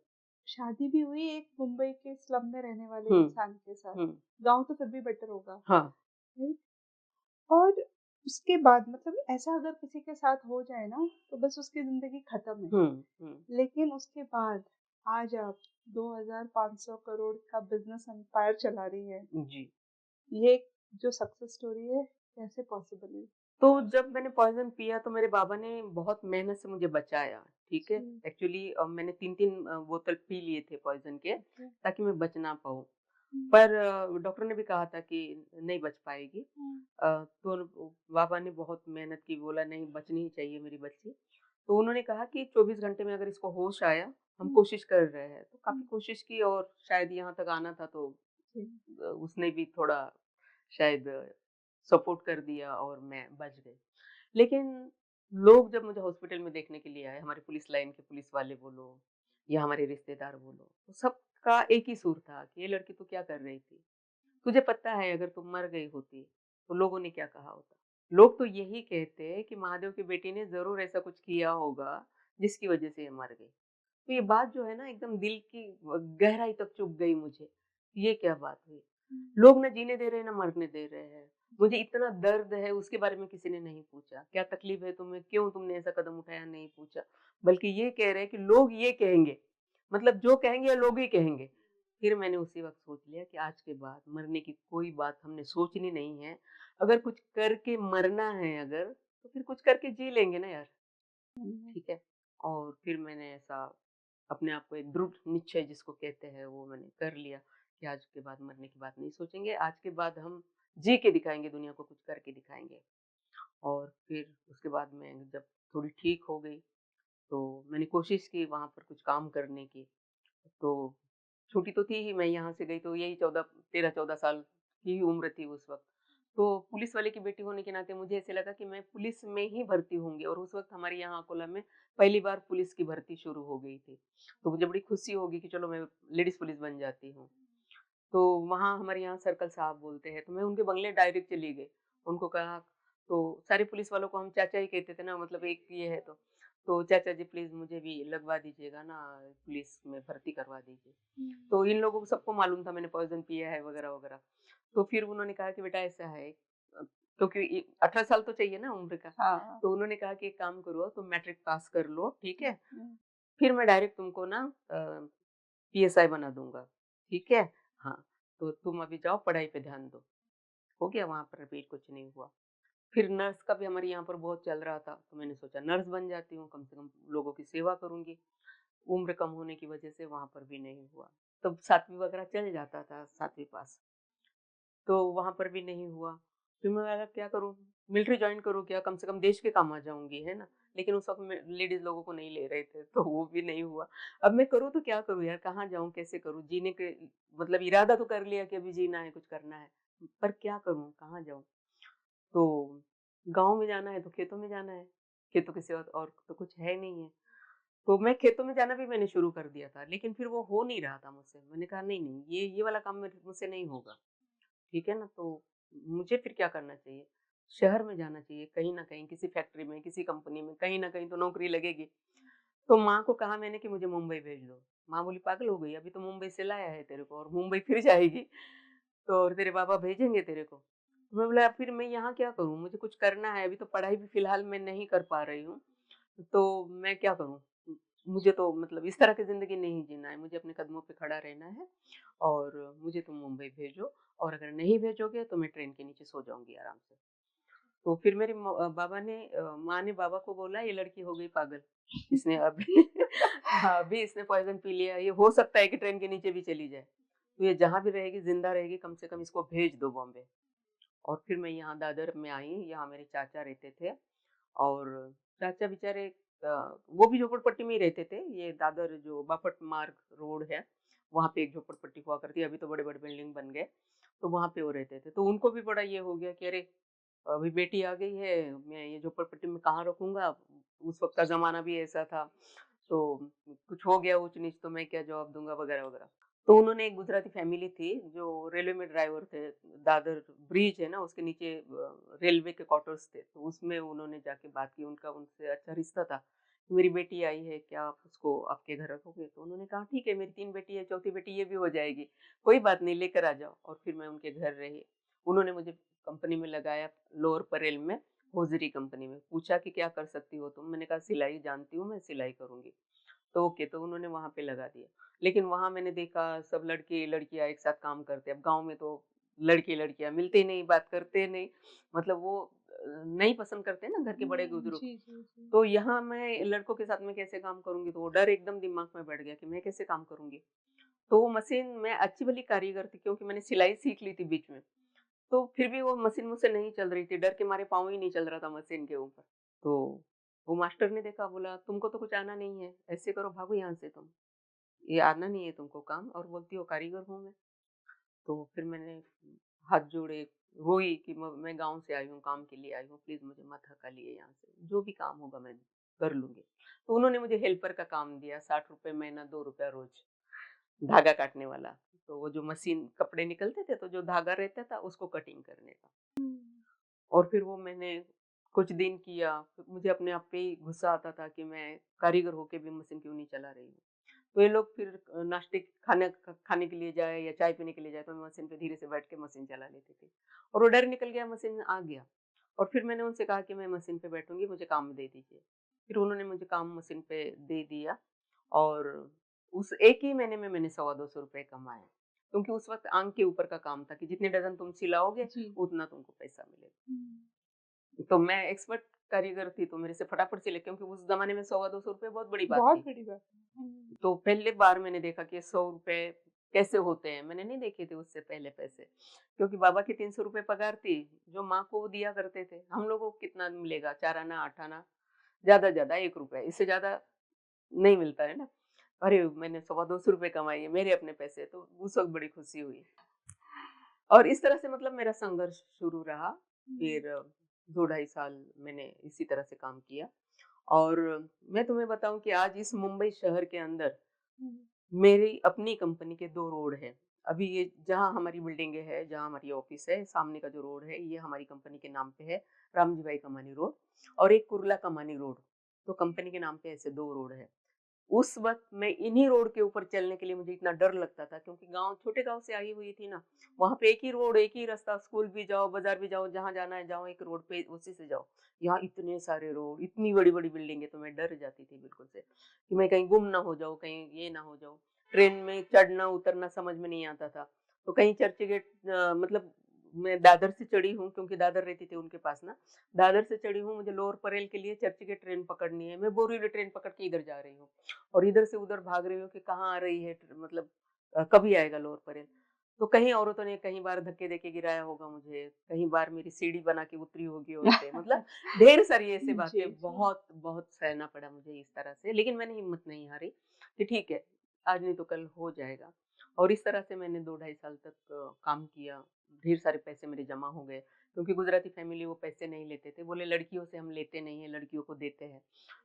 शादी भी हुई एक मुंबई के स्लम में रहने वाले हुँ, इंसान के साथ। हुँ, गाँव तो फिर भी बेटर होगा, हाँ, राइट? और उसके बाद मतलब ऐसा अगर किसी के साथ हो जाए ना, तो बस उसकी ज़िंदगी खत्म है। हुँ, हुँ, लेकिन उसके बाद आज आप 2,500 करोड़ का बिज़नेस एम्पायर चला रही हैं। जी। ये जो सक्सेस स्टोरी है, कैसे पॉसिबल है? तो जब मैंने पॉइज़न पिया तो मेरे बाबा ने बहुत मेहनत से मुझे बचाया, ठीक है? जी। एक्चुअली मैंने 3-3 बोतल पी लिए थे पॉइज़न के, ओके। ताकि मैं बच ना पाऊँ। हुँ, पर डॉक्टर ने भी कहा था कि नहीं बच पाएगी। हुँ, तो बाबा ने बहुत मेहनत की, बोला नहीं बचनी ही चाहिए मेरी बच्ची। तो उन्होंने कहा कि 24 घंटे में अगर इसको होश आया, हम हुँ, कोशिश कर रहे हैं। तो काफ़ी हुँ, कोशिश की और शायद यहाँ तक आना था तो जी। उसने भी थोड़ा शायद सपोर्ट कर दिया और मैं बच गई। लेकिन लोग जब मुझे हॉस्पिटल में देखने के लिए आए, हमारे पुलिस लाइन के पुलिस वाले बोलो या हमारे रिश्तेदार बोलो, तो सबका एक ही सुर था कि ये लड़की तू क्या कर रही थी? तुझे पता है अगर तुम मर गई होती, तो लोगों ने क्या कहा होता? लोग तो यही कहते कि महादेव की बेटी ने ज़रूर ऐसा कुछ किया होगा, जिसकी वज़ह से ये मर गई। तो ये बात जो है ना एकदम दिल की गहराई तक चुभ गई मुझे। ये क्या बात हुई? हुँ, लोग ना जीने दे रहे हैं, ना मरने दे रहे हैं। मुझे इतना दर्द है उसके बारे में किसी ने नहीं पूछा। क्या तकलीफ है तुम्हें? क्यों तुमने ऐसा कदम उठाया? नहीं पूछा। बल्कि ये कह रहे हैं कि लोग ये कहेंगे, मतलब जो कहेंगे लोग ही कहेंगे। फिर मैंने उसी वक़्त सोच लिया कि आज के बाद मरने की कोई बात हमने सोचनी नहीं है। अगर कुछ करके मरना है अगर, तो फिर कुछ करके जी लेंगे ना यार। हुँ, ठीक है? और फिर मैंने ऐसा अपने आप को एक दृढ़ निश्चय जिसको कहते हैं वो मैंने कर लिया कि आज के बाद मरने की बात नहीं सोचेंगे। आज के बाद हम जी के दिखाएँगे दुनिया को, कुछ करके दिखाएँगे। और फिर उसके बाद मैं जब थोड़ी ठीक हो गई, तो मैंने कोशिश की वहाँ पर कुछ काम करने की। तो छोटी तो थी ही, मैं यहाँ से गई तो यही 14 13-14 साल की उम्र थी उस वक़्त। तो पुलिस वाले की बेटी होने के नाते मुझे ऐसे लगा कि मैं पुलिस में ही भर्ती होंगी और उस वक़्त हमारे यहाँ अकोला में पहली बार पुलिस की भर्ती शुरू हो गई थी। तो मुझे बड़ी खुशी होगी कि चलो मैं लेडीज़ पुलिस बन जाती हूँ। तो वहाँ हमारे यहाँ सर्कल साहब बोलते हैं, तो मैं उनके बंगले डायरेक्ट चली गई। उनको कहा तो सारे पुलिस वालों को हम चाचा ही कहते थे ना, मतलब एक ये है तो। तो चाचा जी प्लीज़ मुझे भी लगवा दीजिएगा ना, पुलिस में भर्ती करवा दीजिए। हुँ, तो इन लोगों को सबको मालूम था मैंने पॉइज़न पिया है वगैरह-वगैरह। तो फिर उन्होंने कहा कि बेटा ऐसा है क्योंकि 18 साल तो चाहिए ना उम्र का। हाँ। तो उन्होंने कहा कि एक काम करो तुम मैट्रिक पास कर लो, ठीक हुँ, है? हुँ, फिर मैं डायरेक्ट तुमको ना पीएसआई बना दूँगा, ठीक है? हाँ, तो तुम अभी जाओ पढ़ाई पे ध्यान दो। हो गया वहाँ पर रिपीट, कुछ नहीं हुआ। फिर नर्स का भी हमारे यहाँ पर बहुत चल रहा था, तो मैंने सोचा नर्स बन जाती हूँ, कम से कम लोगों की सेवा करूँगी। उम्र कम होने की वजह से वहाँ पर भी नहीं हुआ। तब 7वीं वगैरह चल जाता था, 7वीं पास। तो वहाँ पर भी नहीं हुआ। फिर मैं लगा क्या करूँ? मिलिट्री जॉइन करूँ क्या? कम से कम देश के काम आ जाऊँगी, है ना? लेकिन उस वक़्त में लेडीज़ लोगों को नहीं ले रहे थे, तो वो भी नहीं हुआ। अब मैं करूँ तो क्या करूँ यार? कहाँ जाऊँ, कैसे करूँ? जीने के मतलब इरादा तो कर लिया कि अभी जीना है, कुछ करना है, पर क्या करूँ, कहाँ जाऊँ? तो गाँव में जाना है तो खेतों में जाना है, खेतों के सिवा और तो कुछ है नहीं है। तो मैं खेतों में जाना भी मैंने शुरू कर दिया था, लेकिन फिर वो हो नहीं रहा था मुझसे। मैंने कहा नहीं, ये वाला काम मेरे मुझसे नहीं होगा, ठीक है ना? तो मुझे फिर क्या करना चाहिए? शहर में जाना चाहिए, कहीं न कहीं किसी फैक्ट्री में, किसी कंपनी में, कहीं न कहीं तो नौकरी लगेगी। तो माँ को कहा मैंने कि मुझे मुंबई भेज दो। माँ बोली पागल हो गई, अभी तो मुंबई से लाया है तेरे को और मुंबई फिर जाएगी, तो और तेरे पापा भेजेंगे तेरे को। तो मैं बोला फिर मैं यहाँ क्या करूँ? मुझे कुछ करना है, अभी तो पढ़ाई भी फिलहाल मैं नहीं कर पा रही हूँ, तो मैं क्या करूँ? मुझे तो मतलब इस तरह की ज़िंदगी नहीं जीना है, मुझे अपने कदमों पे खड़ा रहना है और मुझे तुम मुंबई भेजो और अगर नहीं भेजोगे तो मैं ट्रेन के नीचे सो जाऊँगी आराम से। तो फिर मेरे माँ ने बाबा को बोला ये लड़की हो गई पागल। इसने अभी हाँ, अभी इसने पॉइज़न पी लिया, ये हो सकता है कि ट्रेन के नीचे भी चली जाए। तो ये जहाँ भी रहेगी, ज़िंदा रहेगी, कम से कम इसको भेज दो बॉम्बे। और फिर मैं यहाँ दादर में आई, यहाँ मेरे चाचा रहते थे और चाचा बेचारे वो भी झोपड़पट्टी में ही रहते थे। ये दादर जो बापट मार्ग रोड है, वहाँ पे एक झोपड़पट्टी हुआ करती है, अभी तो बड़े-बड़े बिल्डिंग बन गए। तो वहाँ पे वो रहते थे। तो उनको भी बड़ा ये हो गया कि अरे! अभी बेटी आ गई है, मैं ये झोपड़पट्टी में कहाँ रखूँगा? उस वक़्त का ज़माना भी ऐसा था, तो कुछ हो गया ऊँच-नीच तो मैं क्या जवाब दूँगा वगैरह-वगैरह। तो उन्होंने एक गुजराती फैमिली थी जो रेलवे में ड्राइवर थे, दादर ब्रिज है ना उसके नीचे रेलवे के क्वार्टर्स थे, तो उसमें उन्होंने जाके बात की, उनका उनसे अच्छा रिश्ता था। मेरी बेटी आई है, क्या आप उसको आपके घर रखोगे? तो उन्होंने कहा ठीक है, मेरी 3 बेटी है, चौथी बेटी ये भी हो जाएगी, कोई बात नहीं लेकर आ जाओ और फिर मैं उनके घर रही। उन्होंने मुझे कंपनी में लगाया लोअर परेल में, होज़री कंपनी में। पूछा कि क्या कर सकती हो तुम? मैंने कहा सिलाई जानती हूँ, मैं सिलाई करूँगी। तो ओके, तो उन्होंने वहाँ पे लगा दिया। लेकिन वहाँ मैंने देखा सब लड़के-लड़कियाँ एक साथ काम करते हैं। अब गाँव में तो लड़के-लड़कियाँ मिलते नहीं, बात करते नहीं, मतलब वो नहीं पसंद करते ना घर के बड़े-बुजुर्ग। जी, जी, जी। तो यहाँ मैं लड़कों के साथ में कैसे काम करूँगी? तो वो डर एकदम दिमाग में बैठ गया कि मैं कैसे काम करूँगी? तो वो मशीन मैं अच्छी-भली कारीगर थी क्योंकि मैंने सिलाई सीख ली थी बीच में। तो फिर भी वो मशीन मुझसे नहीं चल रही थी, डर के मारे पाँव ही नहीं चल रहा था मशीन के ऊपर। तो वो मास्टर ने देखा, बोला तुमको तो कुछ आना नहीं है, ऐसे करो भागो यहाँ से तुम, ये आना नहीं है तुमको काम और बोलती हो कारीगर हूँ मैं। तो फिर मैंने हाथ जोड़े, रोई कि मैं गाँव से आई हूँ, काम के लिए आई हूँ, प्लीज़ मुझे मत हकालिए यहाँ से, जो भी काम होगा मैं कर लूँगी। तो उन्होंने मुझे हेल्पर का काम दिया, ₹60 महीना, ₹2 रोज़, धागा काटने वाला। तो वो जो मशीन कपड़े निकलते थे, तो जो धागा रहता था उसको कटिंग करने का। हुँ। और फिर वो मैंने कुछ दिन किया, फिर मुझे अपने आप पे ही गुस्सा आता था कि मैं कारीगर होके भी मशीन क्यों नहीं चला रही हूँ। तो ये लोग फिर नाश्ते खाने के लिए जाए या चाय पीने के लिए जाए तो मैं मशीन पे धीरे से बैठ के मशीन चला लेती थी। और वो डर निकल गया, मशीन आ गया। और फिर मैंने उनसे कहा कि मैं मशीन पे बैठूँगी, मुझे काम दे दीजिए। फिर उन्होंने मुझे काम मशीन पे दे दिया और उस एक ही महीने में मैंने ₹250 कमाए। क्योंकि उस वक़्त आँख के ऊपर का काम था कि जितने डज़न तुम सिलाओगे, जी। उतना तुमको पैसा मिलेगा। हुँ। तो मैं एक्सपर्ट कारीगर थी, तो मेरे से फटाफट सिले, क्योंकि उस ज़माने में ₹100-200 बहुत बड़ी बात बहुत थी। बड़ी बात है। हुँ। तो पहली बार मैंने देखा कि ₹100 कैसे होते हैं, मैंने नहीं देखे थे उससे पहले पैसे। क्योंकि बाबा की ₹300 पगार थी, जो माँ को वो दिया करते थे। हम लोगों को कितना मिलेगा, 4 आना, 8 आना, ज़्यादा से ज़्यादा ₹1, इससे ज़्यादा नहीं मिलता है ना। अरे! मैंने ₹100-200 कमाए, मेरे अपने पैसे, तो उस वक़्त बड़ी खुशी हुई। और इस तरह से मतलब मेरा संघर्ष शुरू रहा। हुँ। फिर 2 ढाई साल मैंने इसी तरह से काम किया और मैं तुम्हें बताऊँ कि आज इस मुंबई शहर के अंदर हुँ। मेरी अपनी कंपनी के 2 रोड हैं। अभी ये जहाँ हमारी बिल्डिंगें हैं, जहाँ हमारी ऑफ़िस है, सामने का जो रोड है, ये हमारी कंपनी के नाम पे है, रामजी भाई कमानी रोड, और एक कुर्ला कमानी रोड। तो कंपनी के नाम पे ऐसे 2 रोड हैं। उस वक़्त मैं इन्हीं रोड के ऊपर चलने के लिए मुझे इतना डर लगता था, क्योंकि गाँव, छोटे गाँव से आई हुई थी ना, वहाँ पे एक ही रोड, एक ही रास्ता, स्कूल भी जाओ, बाज़ार भी जाओ, जहाँ जाना है जाओ, एक रोड पे उसी से जाओ। यहाँ इतने सारे रोड, इतनी बड़ी-बड़ी बिल्डिंगें, तो मैं डर जाती थी बिल्कुल से, कि मैं कहीं गुम ना हो जाऊँ, कहीं ये ना हो जाऊँ। ट्रेन में चढ़ना-उतरना समझ में नहीं आता था। तो कहीं चर्चगेट मतलब मैं दादर से चढ़ी हूँ, क्योंकि दादर रहती थी उनके पास ना। दादर से चढ़ी हूँ, मुझे लोअर परेल के लिए चर्चगेट ट्रेन पकड़नी है। मैं बोरीवली ट्रेन पकड़ के इधर जा रही हूँ और इधर से उधर भाग रही हूँ कि कहाँ आ रही है मतलब कभी आएगा लोअर परेल। तो कहीं औरतों ने कई बार धक्के देके गिराया होगा मुझे, कई बार मेरी सीढ़ी बना के उतरी होगी औरतें, मतलब ढेर सारी ऐसी जी, बातें, जी। बहुत बहुत सहना पड़ा मुझे इस तरह से, लेकिन मैंने हिम्मत नहीं हारी कि ठीक है, आज नहीं तो कल हो जाएगा। और इस तरह से मैंने 2 ढाई साल तक काम किया, ढेर सारे पैसे मेरे जमा हो गए, क्योंकि गुजराती फैमिली वो पैसे नहीं लेते थे, बोले लड़कियों से हम लेते नहीं हैं, लड़कियों को देते हैं।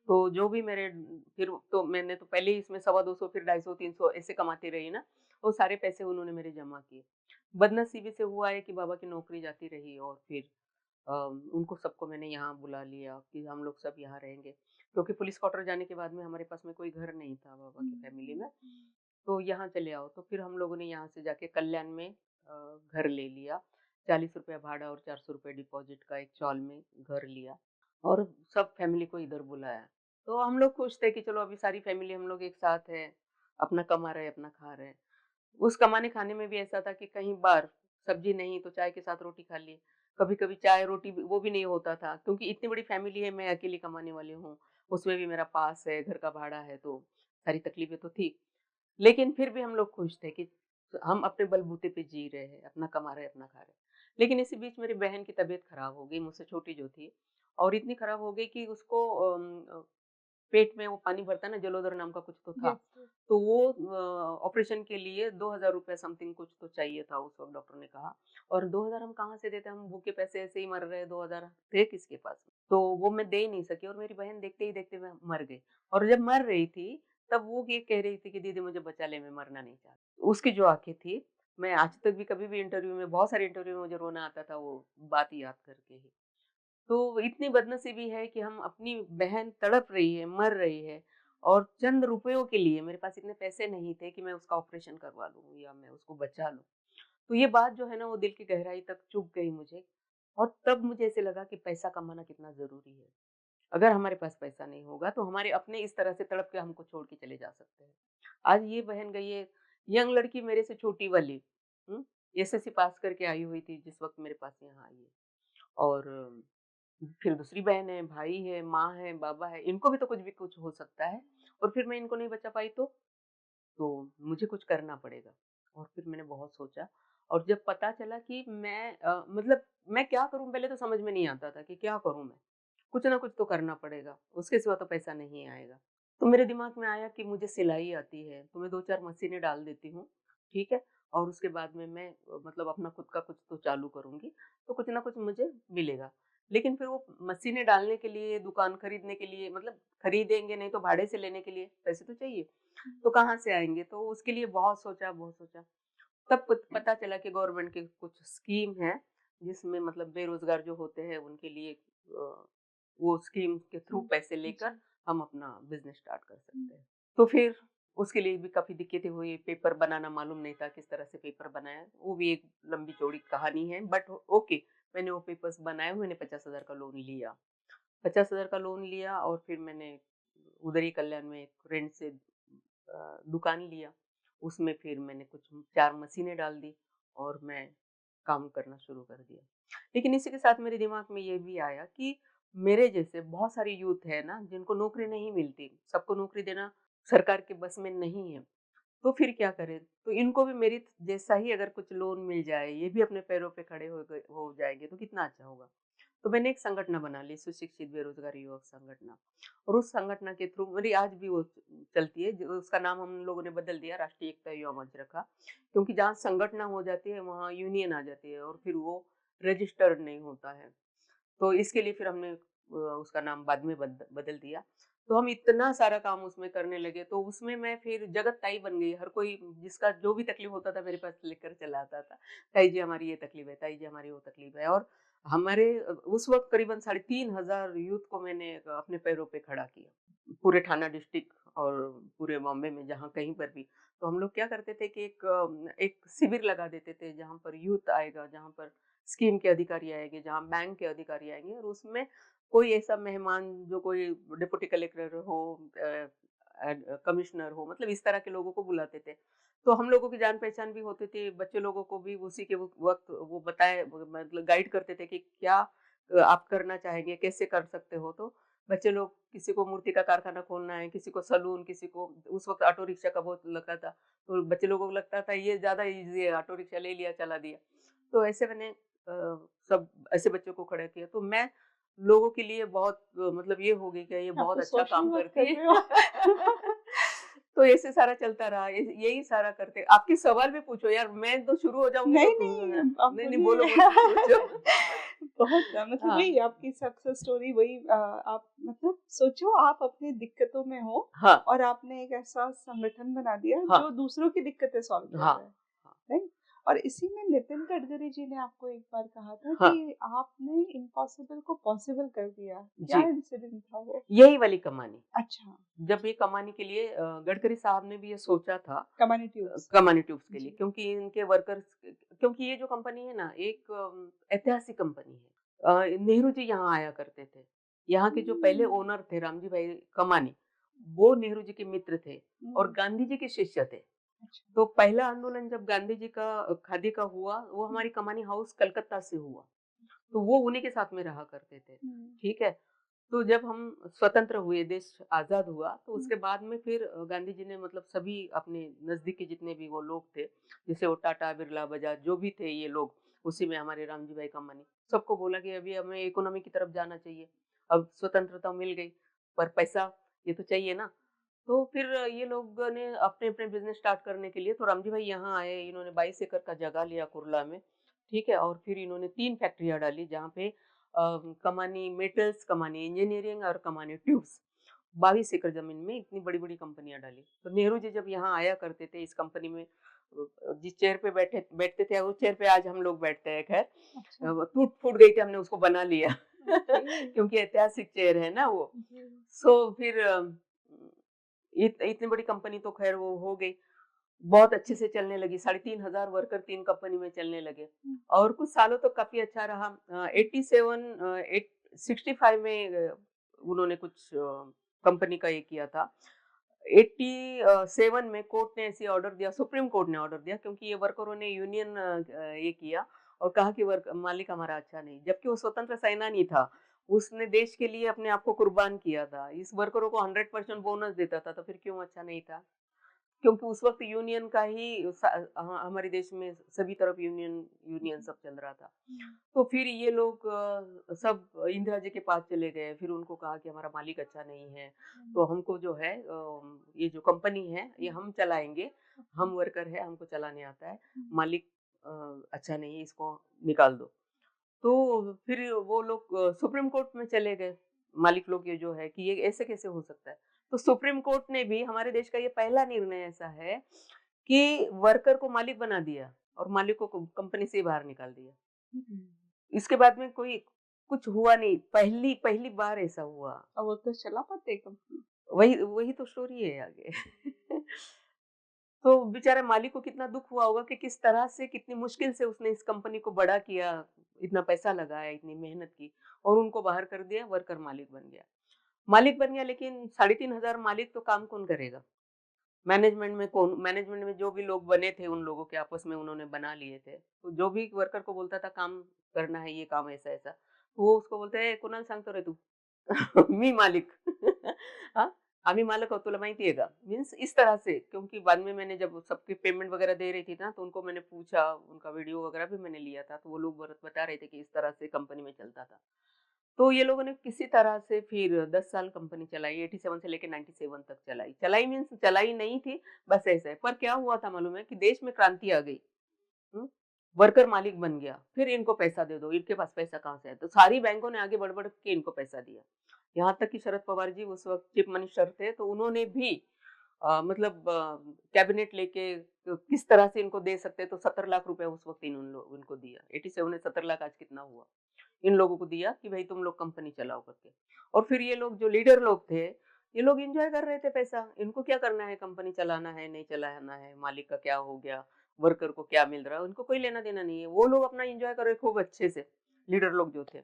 तो जो भी मेरे फिर तो मैंने तो पहले ही इसमें सवा 200 फिर 250 300 ऐसे कमाती रही ना, वो सारे पैसे उन्होंने मेरे जमा किए। बदनसीबी से हुआ है कि बाबा की नौकरी जाती रही और फिर उनको सबको मैंने यहाँ बुला लिया कि हम लोग सब यहाँ रहेंगे। क्योंकि पुलिस क्वार्टर जाने के बाद में हमारे पास में कोई घर नहीं था बाबा हुँ, की फैमिली में, हुँ, हुँ। तो यहाँ चले आओ। तो फिर हम लोगों ने यहाँ से जाके कल्याण में घर ले लिया। ₹40 भाड़ा और ₹400 डिपॉज़िट का एक चॉल में घर लिया और सब फैमिली को इधर बुलाया। तो हम लोग खुश थे कि चलो अभी सारी फैमिली हम लोग एक साथ हैं, अपना कमा रहे हैं, अपना खा रहे हैं। उस कमाने-खाने में भी ऐसा था कि कई बार सब्ज़ी नहीं तो चाय के साथ रोटी खा ली। कभी-कभी चाय-रोटी भी वो भी नहीं होता था क्योंकि इतनी बड़ी फैमिली है, मैं अकेली कमाने वाली हूँ। उसमें भी मेरा पास है, घर का भाड़ा है, तो सारी तकलीफ़ें तो थी। लेकिन फिर भी हम लोग खुश थे कि हम अपने बलबूते पे जी रहे हैं, अपना कमा रहे हैं, अपना खा रहे हैं। लेकिन इसी बीच मेरी बहन की तबीयत खराब हो गई, मुझसे छोटी जो थी और इतनी खराब हो गई कि उसको पेट में वो पानी भरता है ना, जलोदर नाम का कुछ तो था। Yes, yes. तो वो ऑपरेशन के लिए ₹2000 समथिंग कुछ तो चाहिए था उस वक़्त डॉक्टर ने कहा और 2000 हम कहाँ से देते, हम भूखे पैसे ऐसे ही मर रहे हैं, 2000 थे किसके पास? तो वो मैं दे ही नहीं सकी और मेरी बहन देखते ही देखते मैं मर गई और जब मर रही थी, तब वो ये कह रही थी कि दीदी मुझे बचा ले, मैं मरना नहीं चाहती। उसकी जो आँखें थी, मैं आज तक भी कभी भी इंटरव्यू में बहुत सारे इंटरव्यू में मुझे रोना आता था वो बात याद करके ही। तो इतनी बदनसीबी है कि हम अपनी बहन तड़प रही है, मर रही है और चंद रुपयों के लिए मेरे पास इतने पैसे नहीं थे कि मैं उसका ऑपरेशन करवा लूँ या मैं उसको बचा लूँ। तो ये बात जो है ना वो दिल की गहराई तक चुभ गई मुझे और तब मुझे ऐसे लगा कि पैसा कमाना कितना ज़रूरी है। अगर हमारे पास पैसा नहीं होगा तो हमारे अपने इस तरह से तड़प के हमको छोड़ के चले जा सकते हैं। आज ये बहन गई है, यंग लड़की मेरे से छोटी वाली, हुँ? एसएससी पास करके आई हुई थी जिस वक़्त मेरे पास यहाँ आई है और फिर दूसरी बहन है, भाई है, माँ है, बाबा है, इनको भी तो कुछ भी कुछ हो सकता है और फिर मैं इनको नहीं बचा पाई तो मुझे कुछ करना पड़ेगा। और फिर मैंने बहुत सोचा और जब पता चला कि मतलब मैं क्या करूँ पहले तो समझ में नहीं आता था कि क्या करूँ मैं? कुछ ना कुछ तो करना पड़ेगा, उसके सिवा तो पैसा नहीं आएगा। तो मेरे दिमाग में आया कि मुझे सिलाई आती है, तो मैं 2-4 मशीनें डाल देती हूँ, ठीक है? और उसके बाद में मैं मतलब अपना खुद का कुछ तो चालू करूँगी, तो कुछ ना कुछ मुझे मिलेगा। लेकिन फिर वो मशीनें डालने के लिए, दुकान खरीदने के लिए मतलब खरीदेंगे नहीं तो भाड़े से लेने के लिए पैसे तो चाहिए, तो कहाँ से आएँगे? तो उसके लिए बहुत सोचा, बहुत सोचा। तब पता चला कि गवर्नमेंट की कुछ स्कीम है, जिसमें मतलब बेरोज़गार जो होते हैं उनके लिए वो स्कीम के थ्रू हुँ, पैसे लेकर जी। हम अपना बिज़नेस स्टार्ट कर हुँ, सकते हैं। तो फिर उसके लिए भी काफ़ी दिक्कतें हुई, पेपर बनाना मालूम नहीं था, किस तरह से पेपर बनाएँ, वो भी एक लंबी-चौड़ी कहानी है बट ओके, मैंने वो पेपर्स बनाए, मैंने 50,000 का लोन लिया। 50,000 का लोन लिया और फिर मैंने उधर ही कल्याण में एक रेंट से दुकान लिया। उसमें फिर मैंने कुछ 4 मशीनें डाल दी और मैं काम करना शुरू कर दिया। लेकिन इसी के साथ मेरे दिमाग में ये भी आया कि मेरे जैसे बहुत सारे यूथ है ना जिनको नौकरी नहीं मिलती, सबको नौकरी देना सरकार के बस में नहीं है। तो फिर क्या करें? तो इनको भी मेरी जैसा ही अगर कुछ लोन मिल जाए, ये भी अपने पैरों पे खड़े हो जाएँगे तो कितना अच्छा होगा। तो मैंने एक संगठन बना ली, सुशिक्षित बेरोज़गार युवक संगठन और उस संगठन के थ्रू मेरी आज भी वो चलती है, जो उसका नाम हम लोगों ने बदल दिया, राष्ट्रीय एकता युवा मंच रखा। क्योंकि जहाँ संगठन हो जाती है, वहाँ यूनियन आ जाती है और फिर वो रजिस्टर्ड नहीं होता है। तो इसके लिए फिर हमने उसका नाम बाद में बदल दिया। तो हम इतना सारा काम उसमें करने लगे, तो उसमें मैं फिर जगत ताई बन गई। हर कोई जिसका जो भी तकलीफ होता था मेरे पास लेकर चला आता था। ताई जी हमारी ये तकलीफ है, ताई जी हमारी वो तकलीफ है और हमारे उस वक़्त करीबन 3500 यूथ को मैंने अपने पैरों पे खड़ा किया। पूरे थाना डिस्ट्रिक्ट और पूरे बॉम्बे में जहाँ कहीं पर भी। तो हम लोग क्या करते थे कि एक शिविर लगा देते थे जहाँ पर यूथ आएगा, जहाँ पर स्कीम के अधिकारी आएँगे, जहाँ बैंक के अधिकारी आएँगे और उसमें कोई ऐसा मेहमान जो कोई डिप्टी कलेक्टर हो कमिश्नर हो, मतलब इस तरह के लोगों को बुलाते थे। तो हम लोगों की जान-पहचान भी होती थी, बच्चे लोगों को भी उसी के वक़्त वो बताए मतलब गाइड करते थे कि क्या आप करना चाहेंगे, कैसे कर सकते हो? तो बच्चे लोग किसी को मूर्ति का कारखाना खोलना है, किसी को सैलून, किसी को उस वक़्त ऑटो रिक्शा का बहुत लगता था। तो बच्चे लोगों को लगता था ये ज़्यादा ईज़ी है, ऑटो रिक्शा ले लिया, चला दिया। तो ऐसे मैंने सब ऐसे बच्चों को खड़ा किया। तो मैं लोगों के लिए बहुत मतलब ये हो गई कि ये आप बहुत तो अच्छा सोशल काम वर्क कर करती रहे हो। है। तो ऐसे सारा चलता रहा, यही सारा करते आपके सवाल भी पूछो यार, मैं तो शुरू हो जाऊँगी तो नहीं, नहीं, आप नहीं, नहीं, बोलो, बोलिए। बोलो, पूछो। बहुत मतलब हाँ, वही आपकी सक्सेस स्टोरी वही आप मतलब सोचो आप अपनी दिक्कतों में हो हाँ, और आपने एक ऐसा संगठन बना दिया हाँ, जो दूसरों की दिक्कतें सॉल्व कर हाँ, रहा है, हाँ, राइट? और इसी में नितिन गडकरी जी ने आपको एक बार कहा था हाँ, कि आपने इम्पॉसिबल को पॉसिबल कर दिया। क्या जी, इंसिडेंट था वो? यही वाली कमानी। अच्छा, जब ये कमाने के लिए गडकरी साहब ने भी ये सोचा था कम्युनिटी ट्यूब्स। कमानी ट्यूब्स के लिए, जी। क्योंकि इनके वर्कर्स, क्योंकि ये जो कंपनी है ना, एक ऐतिहासिक कंपनी है। नेहरू जी यहाँ आया करते थे। यहाँ के जो पहले हुँ, ओनर थे रामजी भाई कमानी, वो नेहरू जी के मित्र थे और हुँ, गांधी जी के शिष्य थे। अच्छा। तो पहला आंदोलन जब गांधी जी का खादी का हुआ, वो हुँ, हमारी कमानी हाउस कलकत्ता से हुआ। तो वो उन्हीं के साथ में रहा करते थे। हुँ, ठीक है? तो जब हम स्वतंत्र हुए, देश आज़ाद हुआ, तो हुँ, उसके बाद में फिर गांधी जी ने मतलब सभी अपने नज़दीक के जितने भी वो लोग थे, जैसे वो टाटा, बिरला, बजाज जो भी थे ये लोग, उसी में हमारे रामजी भाई कंबानी, सबको बोला कि अभी हमें इकोनॉमी की तरफ जाना चाहिए। अब स्वतंत्रता मिल गई, पर पैसा ये तो चाहिए ना। तो फिर ये लोगों ने अपने-अपने बिज़नेस स्टार्ट करने के लिए तो रामजी भाई यहाँ आए, इन्होंने 22 एकड़ का जगह लिया कुर्ला में, ठीक है? और फिर इन्होंने 3 फैक्ट्रियाँ डाली जहाँ पे कमानी मेटल्स, कमानी इंजीनियरिंग और कमानी ट्यूब्स, 22 एकड़ ज़मीन में इतनी बड़ी-बड़ी कंपनियाँ डाली। तो नेहरू जी जब यहाँ आया करते थे इस कंपनी में, जिस चेयर पे बैठते थे, उस चेयर पे आज हम लोग बैठते हैं खैर। अच्छा, वो टूट-फूट गई थी, हमने उसको बना लिया। ओके, क्योंकि ऐतिहासिक चेयर है ना वो। जी। सो फिर इतनी बड़ी कंपनी तो खैर वो हो गई। बहुत अच्छे से चलने लगी, 3500 वर्कर 3 कंपनी में चलने लगे हुँ, और कुछ सालों तक काफ़ी अच्छा रहा। 87 65 में उन्होंने कुछ कंपनी का ये किया था। 87 में कोर्ट ने ऐसे ऑर्डर दिया, सुप्रीम कोर्ट ने ऑर्डर दिया, क्योंकि ये वर्करों ने यूनियन ये किया और कहा कि वर्क मालिक हमारा अच्छा नहीं, जबकि वो स्वतंत्र सेनानी था। उसने देश के लिए अपने आप को कुर्बान किया था। इस वर्करों को 100% बोनस देता था, तो फिर क्यों अच्छा नहीं था? क्योंकि उस वक़्त यूनियन का ही हमारे देश में सभी तरफ यूनियन यूनियन जी, सब चल रहा था। हुँ, तो फिर ये लोग सब इंदिरा जी के पास चले गए, फिर उनको कहा कि हमारा मालिक अच्छा नहीं है, हुँ, तो हमको जो है ये जो कंपनी है ये हुँ, हम चलाएँगे, ओके, हम वर्कर हैं, हमको चलाने आता है, हुँ, मालिक अच्छा नहीं है, इसको निकाल दो। तो फिर वो लोग सुप्रीम कोर्ट में चले गए, मालिक लोग ये जो है कि ये ऐसे कैसे हो सकता है? तो सुप्रीम कोर्ट ने भी, हमारे देश का ये पहला निर्णय ऐसा है कि वर्कर को मालिक बना दिया और मालिक को कंपनी से ही बाहर निकाल दिया। हुँ, इसके बाद में कोई कुछ हुआ नहीं, पहली पहली बार ऐसा हुआ। और वो तो चला पाते कंपनी। वही वही तो स्टोरी है आगे। तो बेचारे मालिक को कितना दुःख हुआ होगा कि किस तरह से, कितनी मुश्किल से उसने इस कंपनी को बड़ा किया, इतना पैसा लगाया, इतनी मेहनत की और उनको बाहर कर दिया, वर्कर मालिक बन गया। मालिक बन गया, लेकिन 3500 मालिक तो काम कौन करेगा? मैनेजमेंट में जो भी लोग बने थे, उन लोगों के आपस में उन्होंने बना लिए थे। तो जो भी वर्कर को बोलता था काम करना है, ये काम ऐसा-ऐसा, तो वो उसको बोलता है, "ए कुणाल सांगतो रे तू." मी मालिक. हां, आम्ही मालक आहोत तुला माहिती आहे का? मीन्स इस तरह से, क्योंकि बाद में मैंने जब सबकी पेमेंट वगैरह दे रही थी ना, तो उनको मैंने पूछा, उनका वीडियो वगैरह भी मैंने लिया था, तो वो लोग बता रहे थे कि इस तरह से कंपनी में चलता था। तो ये लोगों ने किसी तरह से फिर 10 साल कंपनी चलाई, 87 से लेके 97 तक चलाई। चलाई मीन्स चलाई नहीं थी, बस ऐसे है। पर क्या हुआ था मालूम है कि देश में क्रांति आ गई। हुँ? वर्कर मालिक बन गया, फिर इनको पैसा दे दो, इनके पास पैसा कहाँ से है? तो सारी बैंकों ने आगे बढ़-बढ़ के इनको पैसा दिया। यहाँ तक कि शरद पवार जी उस वक़्त चीफ मिनिस्टर थे, तो उन्होंने भी मतलब कैबिनेट लेके किस तरह से इनको दे सकते हैं, तो 70 लाख रुपए उस वक़्त इनको दिया। 87 में 70 लाख, आज कितना हुआ? इन लोगों को दिया कि भई तुम लोग कंपनी चलाओ करके। और फिर ये लोग जो लीडर लोग थे, ये लोग एन्जॉय कर रहे थे पैसा। इनको क्या करना है, कंपनी चलाना है, नहीं चलाना है, मालिक का क्या हो गया, वर्कर को क्या मिल रहा है, उनको कोई लेना-देना नहीं है। वो लोग अपना एन्जॉय कर रहे खूब अच्छे से, लीडर लोग जो थे।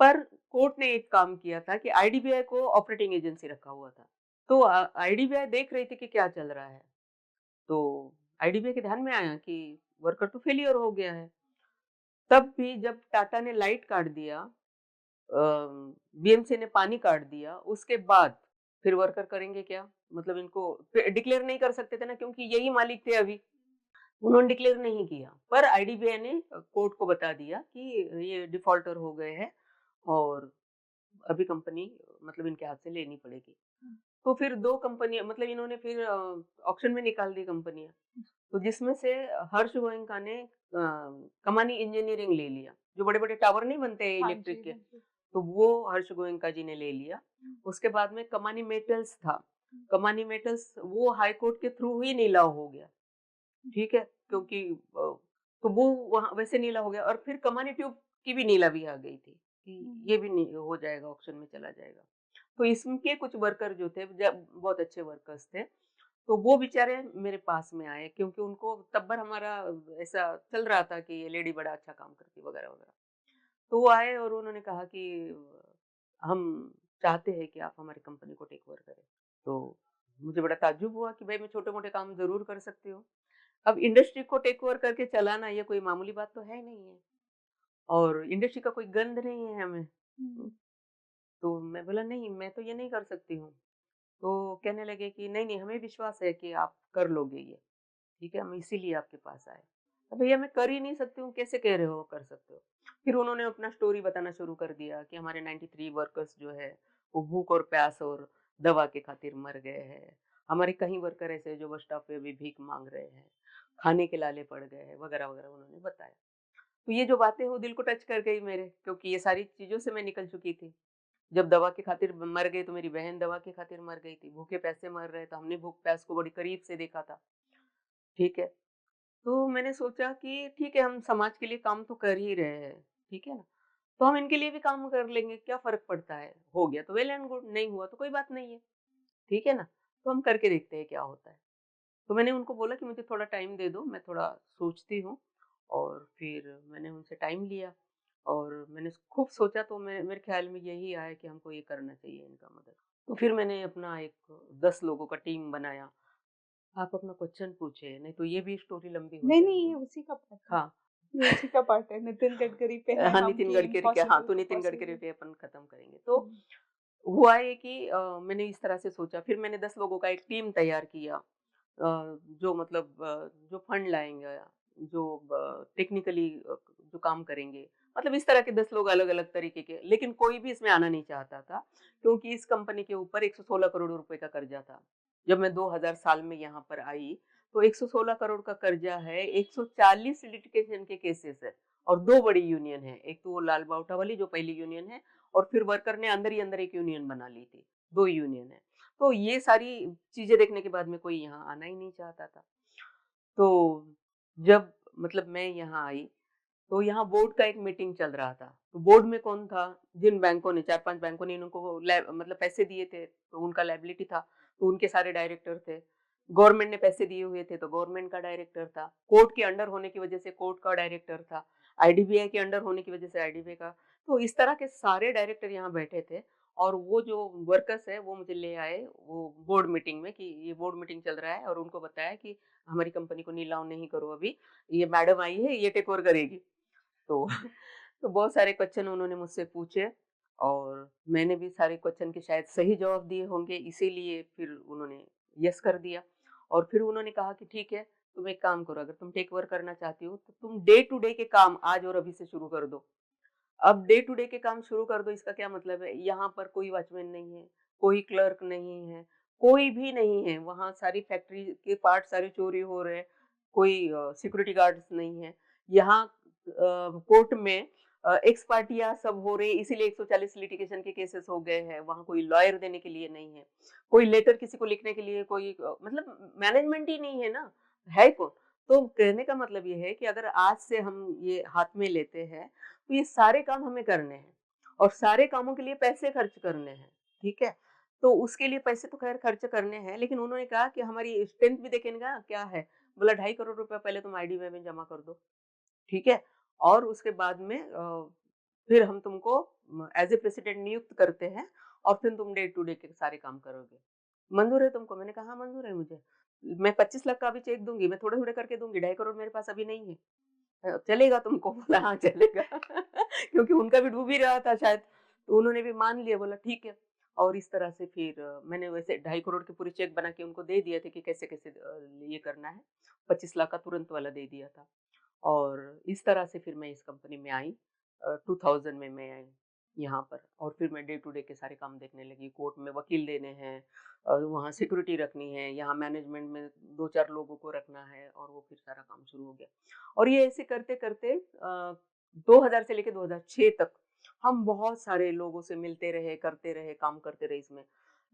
पर कोर्ट ने एक काम किया था कि आईडीबीआई को ऑपरेटिंग एजेंसी रखा हुआ था। तो आईडीबीआई देख रही थी कि क्या चल रहा है। तो आईडीबीआई के ध्यान में आया कि वर्कर तो फेल्योर हो गया है। तब भी जब टाटा ने लाइट काट दिया, बीएमसी ने पानी काट दिया, उसके बाद फिर वर्कर करेंगे क्या? मतलब इनको डिक्लेयर नहीं कर सकते थे ना, क्योंकि यही मालिक थे अभी। उन्होंने डिक्लेयर नहीं किया, पर आईडीबीआई ने कोर्ट को बता दिया कि ये डिफ़ॉल्टर हो गए हैं और अभी कंपनी मतलब इनके हाथ से लेनी पड़ेगी। हुँ, तो फिर 2 कंपनियाँ मतलब इन्होंने फिर ऑक्शन में निकाल दी कंपनियाँ। तो जिसमें से हर्ष गोयनका ने कमानी इंजीनियरिंग ले लिया। जो बड़े-बड़े टावर नहीं बनते हैं हाँ इलेक्ट्रिक जी, के, हाँ जी। तो वो हर्ष गोयनका जी ने ले लिया। हुँ, उसके बाद में कमानी मेटल्स था। हुँ, कमानी मेटल्स वो हाई कोर्ट के थ्रू ही नीलाव हो गया। हुँ, ठीक है? हुँ, क्योंकि तो वो वहाँ वैसे नीलाव हो गया और फिर कमानी ट्यूब की भी नीलामी आ गई थी, कि हुँ, ये भी नी हो जाएगा, ऑक्शन में चला जाएगा। तो इसके कुछ वर्कर जो थे बहुत अच्छे वर्कर्स थे, तो वो बेचारे मेरे पास में आए क्योंकि उनको तब भर हमारा ऐसा चल रहा था कि ये लेडी बड़ा अच्छा काम करती है वगैरह-वगैरह। तो वो आए और उन्होंने कहा कि हम चाहते हैं कि आप हमारी कंपनी को टेक ओवर करें। तो मुझे बड़ा ताज्जुब हुआ कि भाई मैं छोटे-मोटे काम ज़रूर कर सकती हूँ। अब इंडस्ट्री को टेक ओवर करके चलाना ये कोई मामूली बात तो है नहीं है और इंडस्ट्री का कोई गंध नहीं है हमें। हुँ, हुँ, तो मैं बोला नहीं मैं तो ये नहीं कर सकती हूँ। तो कहने लगे कि नहीं, नहीं हमें विश्वास है कि आप कर लोगे ये, ठीक है? हम इसीलिए आपके पास आए। भैया मैं कर ही नहीं सकती हूँ, कैसे कह रहे हो कर सकते हो? फिर उन्होंने अपना स्टोरी बताना शुरू कर दिया कि हमारे 93 वर्कर्स जो है, वो भूख और प्यास और दवा के खातिर मर गए हैं। हमारे कई वर्कर ऐसे हैं जो बस स्टॉप पे अभी भीख माँग रहे हैं, खाने के लाले पड़ गए हैं, वगैरह-वगैरह उन्होंने बताया। तो ये जो बातें हैं वो दिल को टच कर गई मेरे, क्योंकि ये सारी चीज़ों से मैं निकल चुकी थी। जब दवा की खातिर मर गए तो मेरी बहन दवा की खातिर मर गई थी, भूखे-प्यासे मर रहे तो हमने भूख-प्यास को बड़ी करीब से देखा था, ठीक है? तो मैंने सोचा कि ठीक है हम समाज के लिए काम तो कर ही रहे हैं, ठीक है ना? तो हम इनके लिए भी काम कर लेंगे, क्या फ़र्क पड़ता है? हो गया तो वेल एंड गुड, नहीं हुआ तो कोई बात नहीं है, ठीक है ना? तो हम करके देखते हैं क्या होता है। तो मैंने उनको बोला कि मुझे थोड़ा टाइम दे दो, मैं थोड़ा सोचती हूँ और फिर मैंने उनसे टाइम लिया और मैंने खूब सोचा तो मैं मेरे ख़्याल में यही आया कि हमको ये करना चाहिए इनका मदद। तो फिर मैंने अपना एक 10 लोगों का टीम बनाया। आप अपना क्वेश्चन पूछिए, नहीं तो ये भी स्टोरी लंबी हो नहीं, नहीं, ये जाएगी। उसी का पार्ट है। हाँ। ये उसी का पार्ट है, नितिन गडकरी पे है हाँ, हम नितिन कि गडकरी के हाँ, इम्पॉसिबल तो को नितिन गडकरी पॉसिबल। पे अपन खत्म करेंगे। तो हुँ, हुआ ये कि मैंने इस तरह से सोचा, फिर मैंने 10 लोगों का एक टीम तैयार किया। जो मतलब जो फंड लाएँगे, जो टेक्निकली जो काम करेंगे, मतलब इस तरह के 10 लोग अलग-अलग तरीके के, लेकिन कोई भी इसमें आना नहीं चाहता था, क्योंकि इस कंपनी के ऊपर 116 करोड़ रुपए का कर्जा था। जब मैं 2000 साल में यहाँ पर आई, तो 116 करोड़ का कर्जा है, 140 लिटिगेशन के केसेस है और 2 बड़ी यूनियन है। एक तो वो लाल बाउटा वाली जो पहली यूनियन है और फिर वर्कर ने अंदर ही अंदर एक यूनियन बना ली थी, 2 यूनियन है। तो ये सारी चीज़ें देखने के बाद में कोई यहाँ आना ही नहीं चाहता था। तो जब मतलब मैं यहाँ आई, तो यहाँ बोर्ड का एक मीटिंग चल रहा था। तो बोर्ड में कौन था? जिन बैंकों ने 4-5 बैंकों ने इनको मतलब पैसे दिए थे, तो उनका लायबिलिटी था, तो उनके सारे डायरेक्टर थे। गवर्नमेंट ने पैसे दिए हुए थे, तो गवर्नमेंट का डायरेक्टर था। कोर्ट के अंडर होने की वजह से कोर्ट का डायरेक्टर था। आईडीबीआई के अंडर होने की वजह से आईडीबीआई का। तो इस तरह के सारे डायरेक्टर यहाँ बैठे थे और वो जो वर्कर्स है, वो मुझे ले आए वो बोर्ड मीटिंग में कि ये बोर्ड मीटिंग चल रहा है और उनको बताया कि हमारी कंपनी को नील डाउन नहीं करो अभी, ये मैडम आई है, ये टेक ओवर करेगी। तो तो बहुत सारे क्वेश्चन उन्होंने मुझसे पूछे और मैंने भी सारे क्वेश्चन के शायद सही जवाब दिए होंगे, इसीलिए फिर उन्होंने यस कर दिया और फिर उन्होंने कहा कि ठीक है, तुम एक काम करो, अगर तुम टेक ओवर करना चाहती हो तो तुम डे टू डे के काम आज और अभी से शुरू कर दो। अब डे टू डे के काम शुरू कर दो, इसका क्या मतलब है? यहाँ पर कोई वॉचमैन नहीं है, कोई क्लर्क नहीं है, कोई भी नहीं है। वहाँ सारी फैक्ट्री के पार्ट सारे चोरी हो रहे हैं, कोई सिक्योरिटी गार्ड्स नहीं है। यहाँ कोर्ट में एक्स पार्टियाँ सब हो रही है, इसीलिए 140 लिटिगेशन के केसेस हो गए हैं। वहाँ कोई लॉयर देने के लिए नहीं है, कोई लेटर किसी को लिखने के लिए कोई मतलब मैनेजमेंट ही नहीं है ना, है कौन? तो कहने का मतलब ये है कि अगर आज से हम ये हाथ में लेते हैं तो ये सारे काम हमें करने हैं और सारे कामों के लिए पैसे खर्च करने हैं, ठीक है? तो उसके लिए पैसे तो खैर खर्च करने हैं, लेकिन उन्होंने कहा कि हमारी स्ट्रेंथ भी देखेंगे क्या है? बोला 2.5 करोड़ रुपए पहले तुम आईडीबीआई में जमा कर दो, ठीक है? और उसके बाद में फिर हम तुमको एज़ ए प्रेसिडेंट नियुक्त करते हैं और फिर तुम डे टू डे के सारे काम करोगे। मंज़ूर है तुमको? मैंने कहा, "हाँ, मंज़ूर है मुझे। मैं 25 लाख का अभी चेक दूँगी, मैं थोड़े-थोड़े करके दूँगी, 2.5 करोड़ मेरे पास अभी नहीं है। चलेगा तुमको?" बोला, "हाँ, चलेगा।" क्योंकि उनका भी डूब ही रहा था शायद। तो उन्होंने भी मान लिया, बोला ठीक है। और इस तरह से फिर मैंने वैसे 2.5 करोड़ के पूरे चेक बना के उनको दे दिए थे कि कैसे-कैसे ये करना है। 25 लाख का तुरंत वाला दे दिया था। और इस तरह से फिर मैं इस कंपनी में आई। 2000 में मैं आई यहाँ पर, और फिर मैं डे टू डे के सारे काम देखने लगी। कोर्ट में वकील देने हैं, वहाँ सिक्योरिटी रखनी है, यहाँ मैनेजमेंट में 2-4 लोगों को रखना है, और वो फिर सारा काम शुरू हो गया। और ये ऐसे करते-करते 2000 से लेके 2006 तक हम बहुत सारे लोगों से मिलते रहे, करते रहे, काम करते रहे इसमें।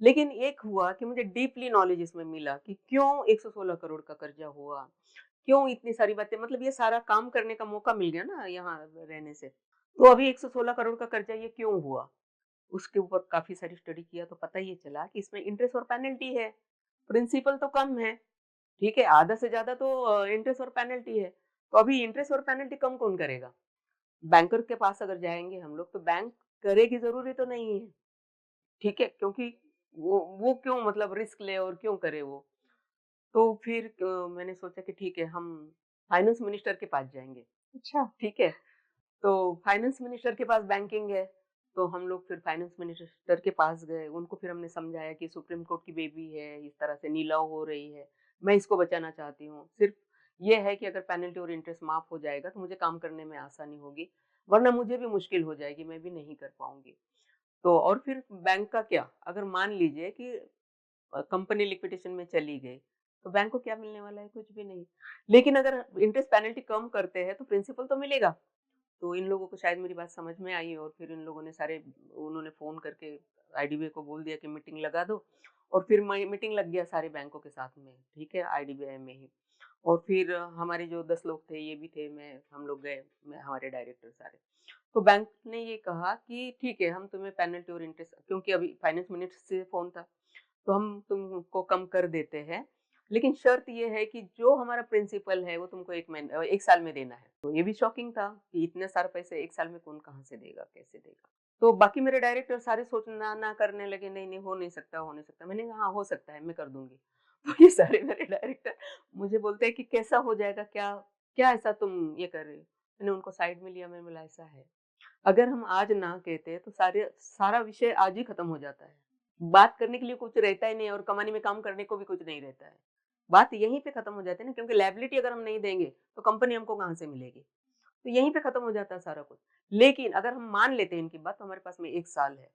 लेकिन एक हुआ कि मुझे डीपली नॉलेज इसमें मिला कि क्यों 116 करोड़ का कर्जा हुआ, क्यों इतनी सारी बातें, मतलब ये सारा काम करने का मौका मिल गया ना यहाँ रहने से। तो अभी 116 करोड़ का कर्जा ये क्यों हुआ? उसके ऊपर काफ़ी सारी स्टडी किया तो पता ये चला कि इसमें इंटरेस्ट और पेनल्टी है। प्रिंसिपल तो कम है, ठीक है? आधा से ज़्यादा तो इंटरेस्ट और पेनल्टी है। तो अभी इंटरेस्ट और पेनल्टी कम कौन करेगा? बैंकर के पास अगर जाएँगे हम लोग तो बैंक करे की ज़रूरी तो नहीं है, ठीक है? क्योंकि वो क्यों मतलब रिस्क ले और क्यों करे वो? तो फिर मैंने सोचा कि ठीक है, हम फाइनेंस मिनिस्टर के पास जाएँगे, अच्छा। ठीक है? तो फाइनेंस मिनिस्टर के पास बैंकिंग है, तो हम लोग फिर फाइनेंस मिनिस्टर के पास गए। उनको फिर हमने समझाया कि सुप्रीम कोर्ट की बेबी है, इस तरह से नीलाव हो रही है, मैं इसको बचाना चाहती हूँ। सिर्फ़ ये है कि अगर पेनल्टी और इंटरेस्ट माफ़ हो जाएगा तो मुझे काम करने में आसानी होगी, वरना मुझे भी मुश्किल हो जाएगी, मैं भी नहीं कर पाऊँगी। तो और फिर बैंक का क्या, अगर मान लीजिए कि कंपनी लिक्विडेशन में चली गई, तो बैंक को क्या मिलने वाला है? कुछ भी नहीं। लेकिन अगर इंटरेस्ट पेनल्टी कम करते हैं तो प्रिंसिपल तो मिलेगा। तो इन लोगों को शायद मेरी बात समझ में आई, और फिर इन लोगों ने सारे उन्होंने फ़ोन करके आईडीबीआई को बोल दिया कि मीटिंग लगा दो, और फिर मई मीटिंग लग गया सारे बैंकों के साथ में, ठीक है? आईडीबीआई में ही। और फिर हमारे जो 10 लोग थे, ये भी थे, हम लोग गए, हमारे डायरेक्टर सारे। तो बैंक ने ये कहा कि ठीक है, हम तुम्हें पेनल्टी और इंटरेस्ट, क्योंकि अभी फाइनेंस मिनिस्टर से फ़ोन था, तो हम तुमको कम कर देते हैं, लेकिन शर्त ये है कि जो हमारा प्रिंसिपल है वो तुमको 1 साल में देना है। तो ये भी शॉकिंग था कि इतने सारे पैसे 1 साल में कौन कहाँ से देगा, कैसे देगा? तो बाकी मेरे डायरेक्टर सारे सोचना ना करने लगे, नहीं, नहीं हो नहीं सकता, हो नहीं सकता। मैंने कहा हाँ, हो सकता है, मैं कर दूँगी। तो ये सारे मेरे डायरेक्टर मुझे बोलते हैं कि कैसा हो जाएगा, क्या क्या ऐसा तुम ये कर रहे हो? मैंने उनको साइड में लिया, मैंने बोला ऐसा है, अगर हम आज ना कहते तो सारा विषय आज ही खत्म हो जाता है। बात करने के लिए कुछ रहता ही नहीं है, और कमाने में काम करने को भी कुछ नहीं रहता है। बात यहीं पे खत्म हो जाती है ना, क्योंकि लायबिलिटी अगर हम नहीं देंगे तो कंपनी हमको कहाँ से मिलेगी? तो यहीं पे खत्म हो जाता है सारा कुछ। लेकिन अगर हम मान लेते हैं इनकी बात, तो हमारे पास में 1 साल है।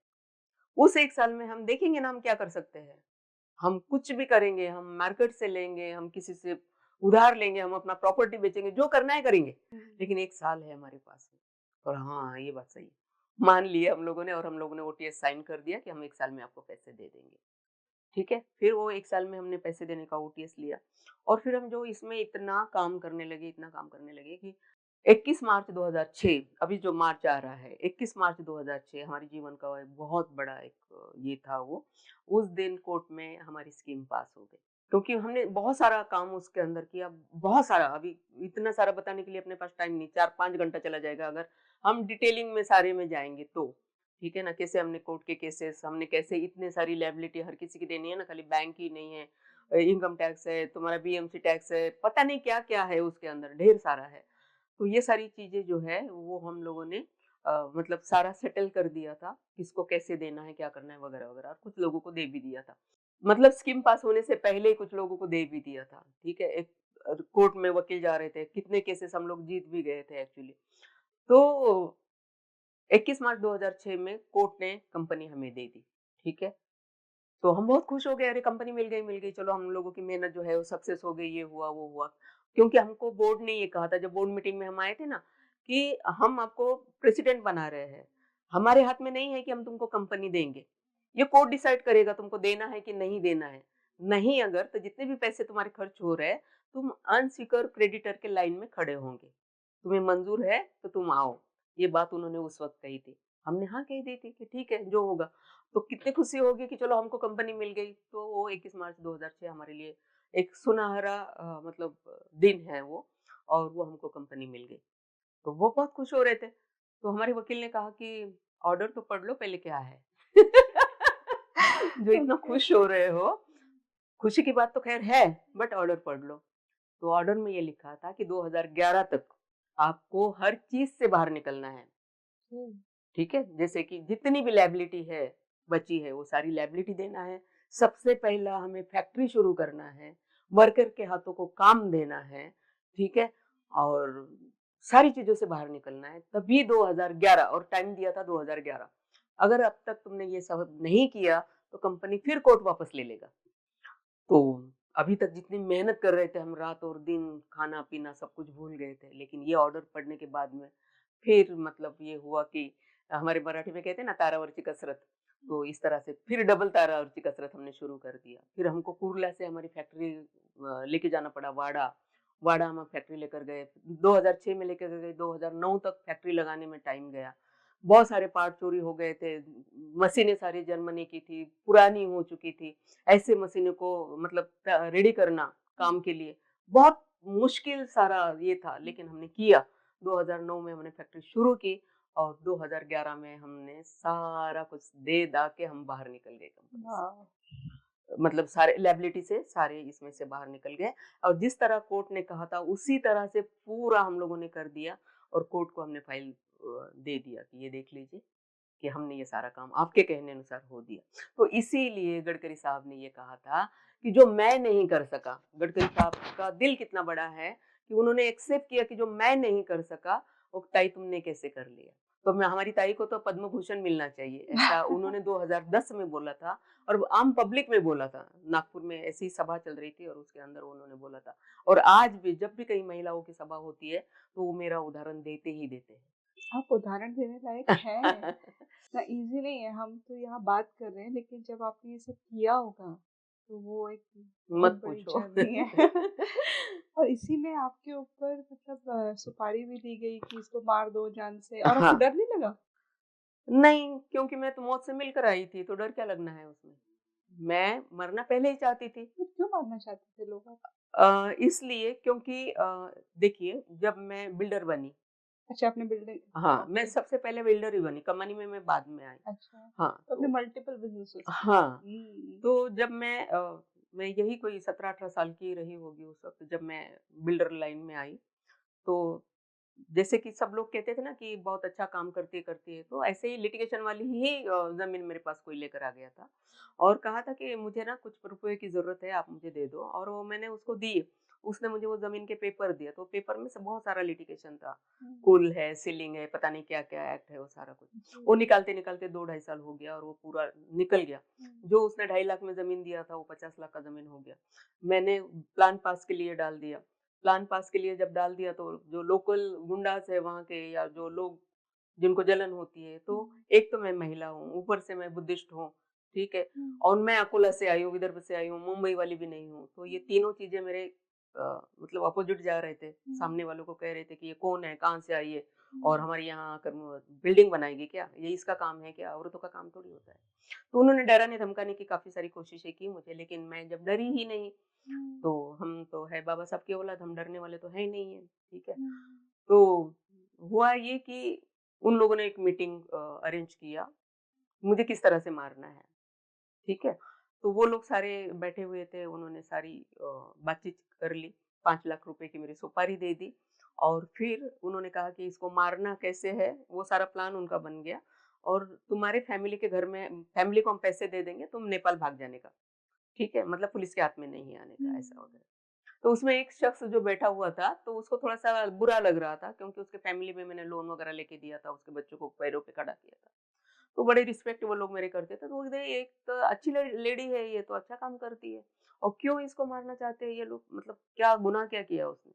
उस 1 साल में हम देखेंगे ना हम क्या कर सकते हैं। हम कुछ भी करेंगे, हम मार्केट से लेंगे, हम किसी से उधार लेंगे, हम अपना प्रॉपर्टी बेचेंगे, जो करना है करेंगे। हुँ। लेकिन 1 साल है हमारे पास में। और हाँ, ये बात सही है। मान लिया हम लोगों ने, और हम लोगों ने ओटीएस साइन कर दिया कि हम 1 साल में आपको पैसे दे देंगे। ठीक है? फिर वो 1 साल में हमने पैसे देने का ओटीएस लिया, और फिर हम जो इसमें इतना काम करने लगे, इतना काम करने लगे कि 21 मार्च 2006, अभी जो मार्च आ रहा है, 21 मार्च 2006 हमारे जीवन का एक बहुत बड़ा एक ये था वो। उस दिन कोर्ट में हमारी स्कीम पास हो गई। क्योंकि हमने बहुत सारा काम उसके अंदर किया, बहुत सारा, अभी इतना सारा बताने के लिए अपने पास टाइम नहीं, 4-5 घंटा चला जाएगा अगर हम डिटेलिंग में सारे में जाएँगे तो। ठीक है ना? कैसे हमने कोर्ट के केसेस, हमने कैसे इतने सारी लायबिलिटी हर किसी की देनी है ना, खाली बैंक ही नहीं है, इनकम टैक्स है, तुम्हारा बीएमसी टैक्स है, पता नहीं क्या-क्या है उसके अंदर, ढेर सारा है। तो ये सारी चीज़ें जो है वो हम लोगों ने मतलब सारा सेटल कर दिया था, किसको कैसे देना है, क्या करना है वगैरह-वगैरह, और कुछ लोगों को दे भी दिया था। मतलब स्कीम पास होने से पहले ही कुछ लोगों को दे भी दिया था, ठीक है? एक कोर्ट में वकील जा रहे थे, कितने केसेस हम लोग जीत भी गए थे एक्चुअली। तो 21 मार्च 2006 में कोर्ट ने कंपनी हमें दे दी, ठीक है? तो हम बहुत खुश हो गए, अरे कंपनी मिल गई, चलो हम लोगों की मेहनत जो है वो सक्सेस हो गई, ये हुआ, वो हुआ। क्योंकि हमको बोर्ड ने ये कहा था जब बोर्ड मीटिंग में हम आए थे ना, कि हम आपको प्रेसिडेंट बना रहे हैं। हमारे हाथ में नहीं है कि हम तुमको कंपनी देंगे। ये कोर्ट डिसाइड करेगा तुमको देना है कि नहीं देना है। नहीं अगर तो जितने भी पैसे तुम्हारे खर्च हो रहे हैं, तुम अनसिक्योर क्रेडिटर के लाइन में खड़े होंगे। तुम्हें मंज़ूर है तो तुम आओ। ये बात उन्होंने उस वक़्त कही थी। हमने हाँ कह दी थी कि ठीक है, जो होगा। तो कितनी खुशी होगी कि चलो हमको कंपनी मिल गई। तो वो 21 मार्च 2006 हमारे लिए एक सुनहरा मतलब दिन है वो, और वो हमको कंपनी मिल गई। तो वो बहुत खुश हो रहे थे। तो हमारे वकील ने कहा कि ऑर्डर तो पढ़ लो पहले क्या है। जो इतना ओके। खुश हो रहे हो, खुशी की बात तो ख़ैर है, बट ऑर्डर पढ़ लो। तो ऑर्डर में ये लिखा था कि 2011 तक आपको हर चीज़ से बाहर निकलना है। हुँ। ठीक है? जैसे कि जितनी भी लायबिलिटी है, बची है, वो सारी लायबिलिटी देना है। सबसे पहला हमें फैक्ट्री शुरू करना है, वर्कर के हाथों को काम देना है, ठीक है? और सारी चीज़ों से बाहर निकलना है, तभी 2011 और टाइम दिया था 2011। अगर अब तक तुमने ये सब नहीं किया, तो कंपनी फिर कोर्ट वापस ले लेगा। तो अभी तक जितनी मेहनत कर रहे थे हम रात और दिन, खाना-पीना सब कुछ भूल गए थे। लेकिन ये ऑर्डर पढ़ने के बाद में फिर मतलब ये हुआ कि हमारे मराठी में कहते हैं ना तारावरची कसरत, तो इस तरह से फिर डबल तारावरची कसरत हमने शुरू कर दिया। फिर हमको कुर्ला से हमारी फैक्ट्री लेके जाना पड़ा वाडा। वाडा हम फैक्ट्री लेकर गए। 2006 में लेकर गए, 2009 तक फैक्ट्री लगाने में टाइम गया। बहुत सारे पार्ट चोरी हो गए थे। मशीनें सारी जर्मनी की थी, पुरानी हो चुकी थी। ऐसे मशीनों को मतलब रेडी करना काम के लिए बहुत मुश्किल सारा ये था, लेकिन हमने किया। 2009 में हमने फैक्ट्री शुरू की और 2011 में हमने सारा कुछ दे दा के हम बाहर निकल गए कंपनी से। वाह! मतलब सारे लायबिलिटी से सारे इसमें से बाहर निकल गए और जिस तरह कोर्ट ने कहा था उसी तरह से पूरा हम लोगों ने कर दिया और कोर्ट को हमने फाइल दे दिया कि ये देख लीजिए कि हमने ये सारा काम आपके कहने अनुसार हो दिया। तो इसीलिए गडकरी साहब ने ये कहा था कि जो मैं नहीं कर सका, गडकरी साहब का दिल कितना बड़ा है कि उन्होंने एक्सेप्ट किया कि जो मैं नहीं कर सका, वो ताई तुमने कैसे कर लिया। तो मैं हमारी ताई को तो पद्म भूषण मिलना चाहिए, ऐसा उन्होंने 2010 में बोला था और आम पब्लिक में बोला था। नागपुर में ऐसी सभा चल रही थी और उसके अंदर उन्होंने बोला था। और आज भी जब भी कहीं महिलाओं की सभा होती है, तो वो मेरा उदाहरण देते ही देते हैं। आप उदाहरण देने लायक हैं। इतना ईज़ी नहीं है, हम तो यहाँ बात कर रहे हैं, लेकिन जब आपने ये सब किया होगा, तो वो एक बहुत मत बड़ी पूछो। जर्नी है। और इसी में आपके ऊपर मतलब सुपारी भी दी गई कि इसको मार दो जान से, और आपको हाँ, डर नहीं लगा? नहीं क्योंकि मैं तो मौत से मिलकर आई थी, तो डर क्या लगना है उसमें? मैं मरना पहले ही चाहती थी। फिर क्यों मारना चाहते थे लोग आपको? इसलिए क्योंकि देखिए जब मैं बिल्डर बनी, अच्छा, आपने बिल्डिंग, हाँ, मैं ओके, सबसे पहले बिल्डर ही बनी, कमानी में मैं बाद में आई। अच्छा। हाँ, तो आपने तो मल्टीपल बिज़नेसेस किए। हाँ, तो जब मैं यही कोई 17-18 साल की रही होगी उस वक़्त जब मैं बिल्डर लाइन में आई, तो जैसे कि सब लोग कहते थे ना कि बहुत अच्छा काम करती है, तो ऐसे ही लिटिगेशन वाली ही ज़मीन मेरे पास कोई लेकर आ गया था और कहा था कि मुझे ना कुछ रुपए की ज़रूरत है, आप मुझे दे दो और वो मैंने उसको दिए। उसने मुझे वो ज़मीन के पेपर दिए, तो पेपर में से बहुत सारा लिटिगेशन था। हुँ, कुल है, सीलिंग है, पता नहीं क्या-क्या एक्ट है, वो सारा कुछ। जी। वो निकालते-निकालते 2 ढाई साल हो गया और वो पूरा निकल गया। हुँ, जो उसने 2.5 लाख में ज़मीन दिया था, वो 50 लाख का ज़मीन हो गया। मैंने प्लान पास के लिए डाल दिया। प्लान पास के लिए जब डाल दिया तो जो लोकल गुंडास है वहाँ के या जो लोग जिनको जलन होती है, हुँ, तो एक तो मैं महिला हूँ, ऊपर से मैं बुद्धिस्ट हूँ, ठीक है? हुँ, और मैं अकोला से आई हूँ, विदर्भ से आई हूँ, मुंबई वाली भी नहीं हूँ। तो ये तीनों चीज़ें मेरे मतलब अपोज़िट जा रहे थे। हुँ, सामने वालों को कह रहे थे कि ये कौन है? कहाँ से आई है? और हुँ, हमारे यहाँ आकर बिल्डिंग बनाएगी क्या? ये इसका काम है क्या? औरतों का काम थोड़ी होता है। तो उन्होंने डराने-धमकाने की काफ़ी सारी कोशिशें की मुझे, लेकिन मैं जब डरी ही नहीं, हुँ, तो हम तो है बाबा साहब की औलाद, हम डरने वाले तो है ही नहीं है, ठीक है? हुँ, तो हुआ ये कि उन लोगों ने एक मीटिंग अरेंज किया, मुझे किस तरह से मारना है, ठीक है? तो वो लोग सारे बैठे हुए थे, उन्होंने सारी बातचीत कर ली, 5 लाख रुपए की मेरी सुपारी दे दी और फिर उन्होंने कहा कि इसको मारना कैसे है, वो सारा प्लान उनका बन गया और तुम्हारे फैमिली के घर में फैमिली को हम पैसे दे देंगे, तुम नेपाल भाग जाने का, ठीक है? मतलब पुलिस के हाथ में नहीं आने हुँ, का, ऐसा वगैरह। तो उसमें एक शख्स जो बैठा हुआ था, तो उसको थोड़ा-सा बुरा लग रहा था क्योंकि उसके फैमिली में मैंने लोन वगैरह लेके दिया था, उसके बच्चों को पैरों पे खड़ा किया था। तो बड़े रिस्पेक्ट वो लोग मेरे करते थे, तो वो कहते एक तो अच्छी लेडी है ये तो अच्छा काम करती है और क्यों इसको मारना चाहते हैं ये लोग मतलब क्या गुनाह क्या किया उसने?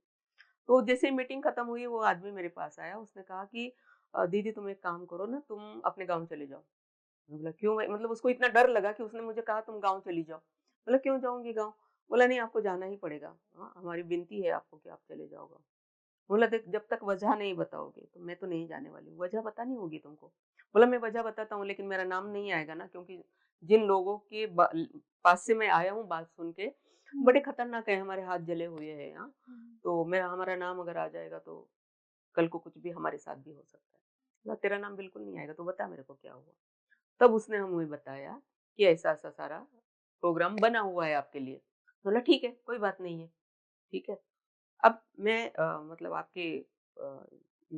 तो जैसे ही मीटिंग खत्म हुई वो आदमी मेरे पास आया, उसने कहा कि दीदी तुम एक काम करो ना, तुम अपने गाँव चले जाओ। मैंने बोला क्यों भाई? मतलब उसको इतना डर लगा कि उसने मुझे कहा तुम गाँव चली जाओ। बोला क्यों जाऊँगी गाँव? बोला नहीं आपको जाना ही पड़ेगा। हाँ, हमारी विनती है आपको कि आप चले जाओ गाँव। बोला देख जब तक वजह नहीं बताओगे तो मैं तो नहीं जाने वाली हूँ, वजह बतानी होगी तुमको। बोला मैं वजह बताता हूँ लेकिन मेरा नाम नहीं आएगा ना क्योंकि जिन लोगों के पास से मैं आया हूँ बात सुन के, हुँ, बड़े खतरनाक है, हमारे हाथ जले हुए हैं, हाँ। हुँ, तो मेरा हमारा नाम अगर आ जाएगा तो कल को कुछ भी हमारे साथ भी हो सकता है। बोला तेरा नाम बिल्कुल नहीं आएगा, तो बता मेरे को क्या हुआ? तब उसने हमें बताया कि ऐसा-ऐसा सारा प्रोग्राम बना हुआ है आपके लिए। बोला ठीक है, कोई बात नहीं है, ठीक है। अब मैं मतलब आपके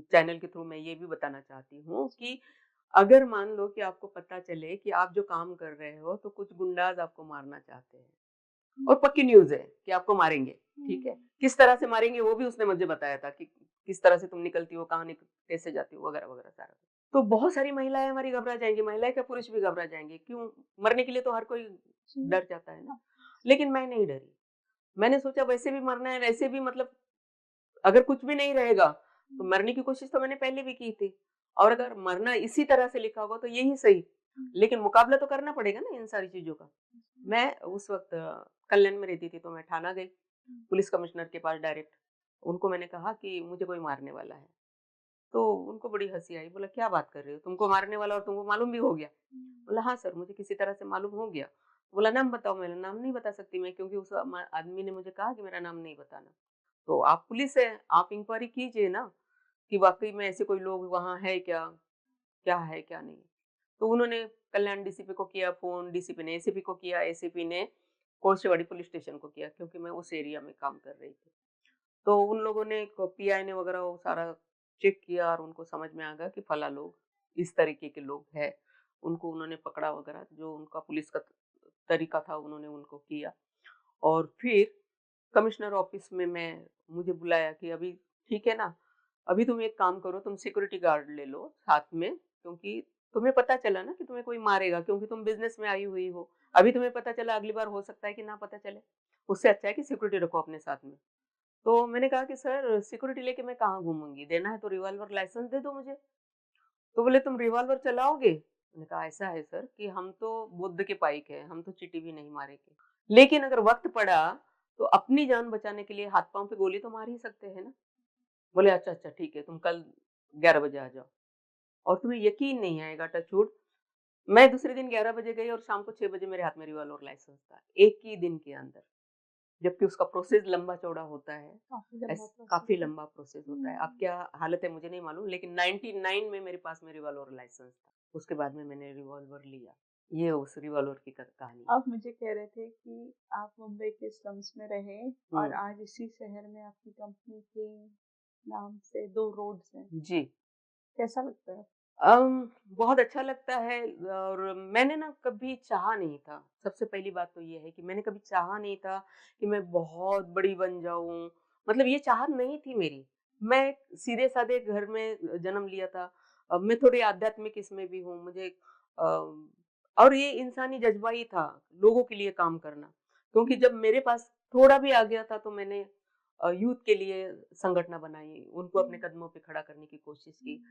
चैनल के थ्रू मैं ये भी बताना चाहती हूँ कि अगर मान लो कि आपको पता चले कि आप जो काम कर रहे हो तो कुछ गुंडाज़ आपको मारना चाहते हैं और पक्की न्यूज़ है कि आपको मारेंगे, ठीक है? किस तरह से मारेंगे वो भी उसने मुझे बताया था कि किस तरह से तुम निकलती हो, कहाँ कैसे जाती हो वगैरह-वगैरह सारा। तो बहुत सारी महिलाएँ हमारी घबरा जाएँगी, महिलाएँ क्या पुरुष भी घबरा जाएँगे, क्यों? मरने के लिए तो हर कोई जी। डर जाता है ना। लेकिन मैं नहीं डरी। मैंने सोचा वैसे भी मरना है, वैसे भी मतलब अगर कुछ भी नहीं रहेगा, तो मरने की कोशिश तो मैंने पहले भी की थी और अगर मरना इसी तरह से लिखा होगा तो यही सही। लेकिन मुकाबला तो करना पड़ेगा ना इन सारी चीज़ों का। मैं उस वक़्त कल्याण में रहती थी तो मैं थाना गई, पुलिस कमिश्नर के पास डायरेक्ट। उनको मैंने कहा कि मुझे कोई मारने वाला है। तो उनको बड़ी हँसी आई, बोला क्या बात कर रहे हो? तुमको मारने वाला और तुमको मालूम भी हो गया? बोला हाँ सर, मुझे किसी तरह से मालूम हो गया। बोला नाम बताओ, मैंने नाम नहीं बता सकती मैं क्योंकि उस आदमी ने मुझे कहा कि मेरा नाम नहीं बताना। तो आप पुलिस है, आप इंक्वायरी कीजिए ना कि वाक़ई में ऐसे कोई लोग वहाँ है क्या? क्या है, क्या नहीं? तो उन्होंने कल्याण डीसीपी को किया फ़ोन, डीसीपी ने एसीपी को किया, एसीपी ने कोळशेवाड़ी पुलिस स्टेशन को किया क्योंकि मैं उस एरिया में काम कर रही थी। तो उन लोगों ने पीआई ने वग़ैरह वो सारा चेक किया और उनको समझ में आ गया कि फला लोग इस तरीके के लोग हैं। उनको उन्होंने पकड़ा वग़ैरह, जो उनका पुलिस का तरीका था उन्होंने उनको किया और फिर कमिश्नर ऑफिस में मुझे बुलाया कि अभी ठीक है ना, अभी तुम एक काम करो, तुम सिक्योरिटी गार्ड ले लो साथ में क्योंकि तुम्हें पता चला ना कि तुम्हें कोई मारेगा क्योंकि तुम बिज़नेस में आई हुई हो। अभी तुम्हें पता चला, अगली बार हो सकता है कि ना पता चले। उससे अच्छा है कि सिक्योरिटी रखो अपने साथ में। तो मैंने कहा कि सर सिक्योरिटी लेके मैं कहाँ घूमूँगी? देना है तो रिवॉल्वर लाइसेंस दे दो मुझे। तो बोले तुम रिवॉल्वर चलाओगे? मैंने कहा ऐसा है सर कि हम तो बुद्ध के पाइक हैं, हम तो चींटी भी नहीं मारेंगे। लेकिन अगर वक़्त पड़ा तो अपनी जान बचाने के लिए हाथ-पाँव पे गोली तो मार ही सकते हैं ना। बोले अच्छा, अच्छा ठीक है, तुम कल 11 बजे आ जाओ। और तुम्हें यकीन नहीं आएगा टचवुड, मैं दूसरे दिन 11 बजे गई और शाम को 6 बजे मेरे हाथ में रिवॉल्वर लाइसेंस था। एक ही दिन के अंदर। जबकि उसका प्रोसेस लंबा-चौड़ा होता है। काफ़ी लंबा प्रोसेस काफ़ी है। लंबा प्रोसेस होता है। अब क्या हालत है मुझे नहीं मालूम लेकिन 99 में मेरे पास में रिवॉल्वर लाइसेंस था। उसके बाद में मैंने रिवॉल्वर लिया। ये उस रिवॉल्वर की कहानी है। आप मुझे कह रहे थे कि आप मुंबई के स्लम्स में रहे और हुँ, आज इसी शहर में आपकी कंपनी के नाम से 2 रोड्स हैं। जी। कैसा लगता है? बहुत अच्छा लगता है और मैंने ना कभी चाहा नहीं था। सबसे पहली बात तो ये है कि मैंने कभी चाहा नहीं था कि मैं बहुत बड़ी बन जाऊँ, मतलब ये चाहत नहीं थी मेरी। मैं सीधे-साधे घर में जन्म लिया था। मैं थोड़ी आध्यात्मिक इसमें भी हूँ। मुझे और ये इंसानी जज़्बा ही था, लोगों के लिए काम करना। क्योंकि जब मेरे पास थोड़ा भी आ गया था तो मैंने यूथ के लिए संगठन बनाई, उनको अपने कदमों पे खड़ा करने की कोशिश की।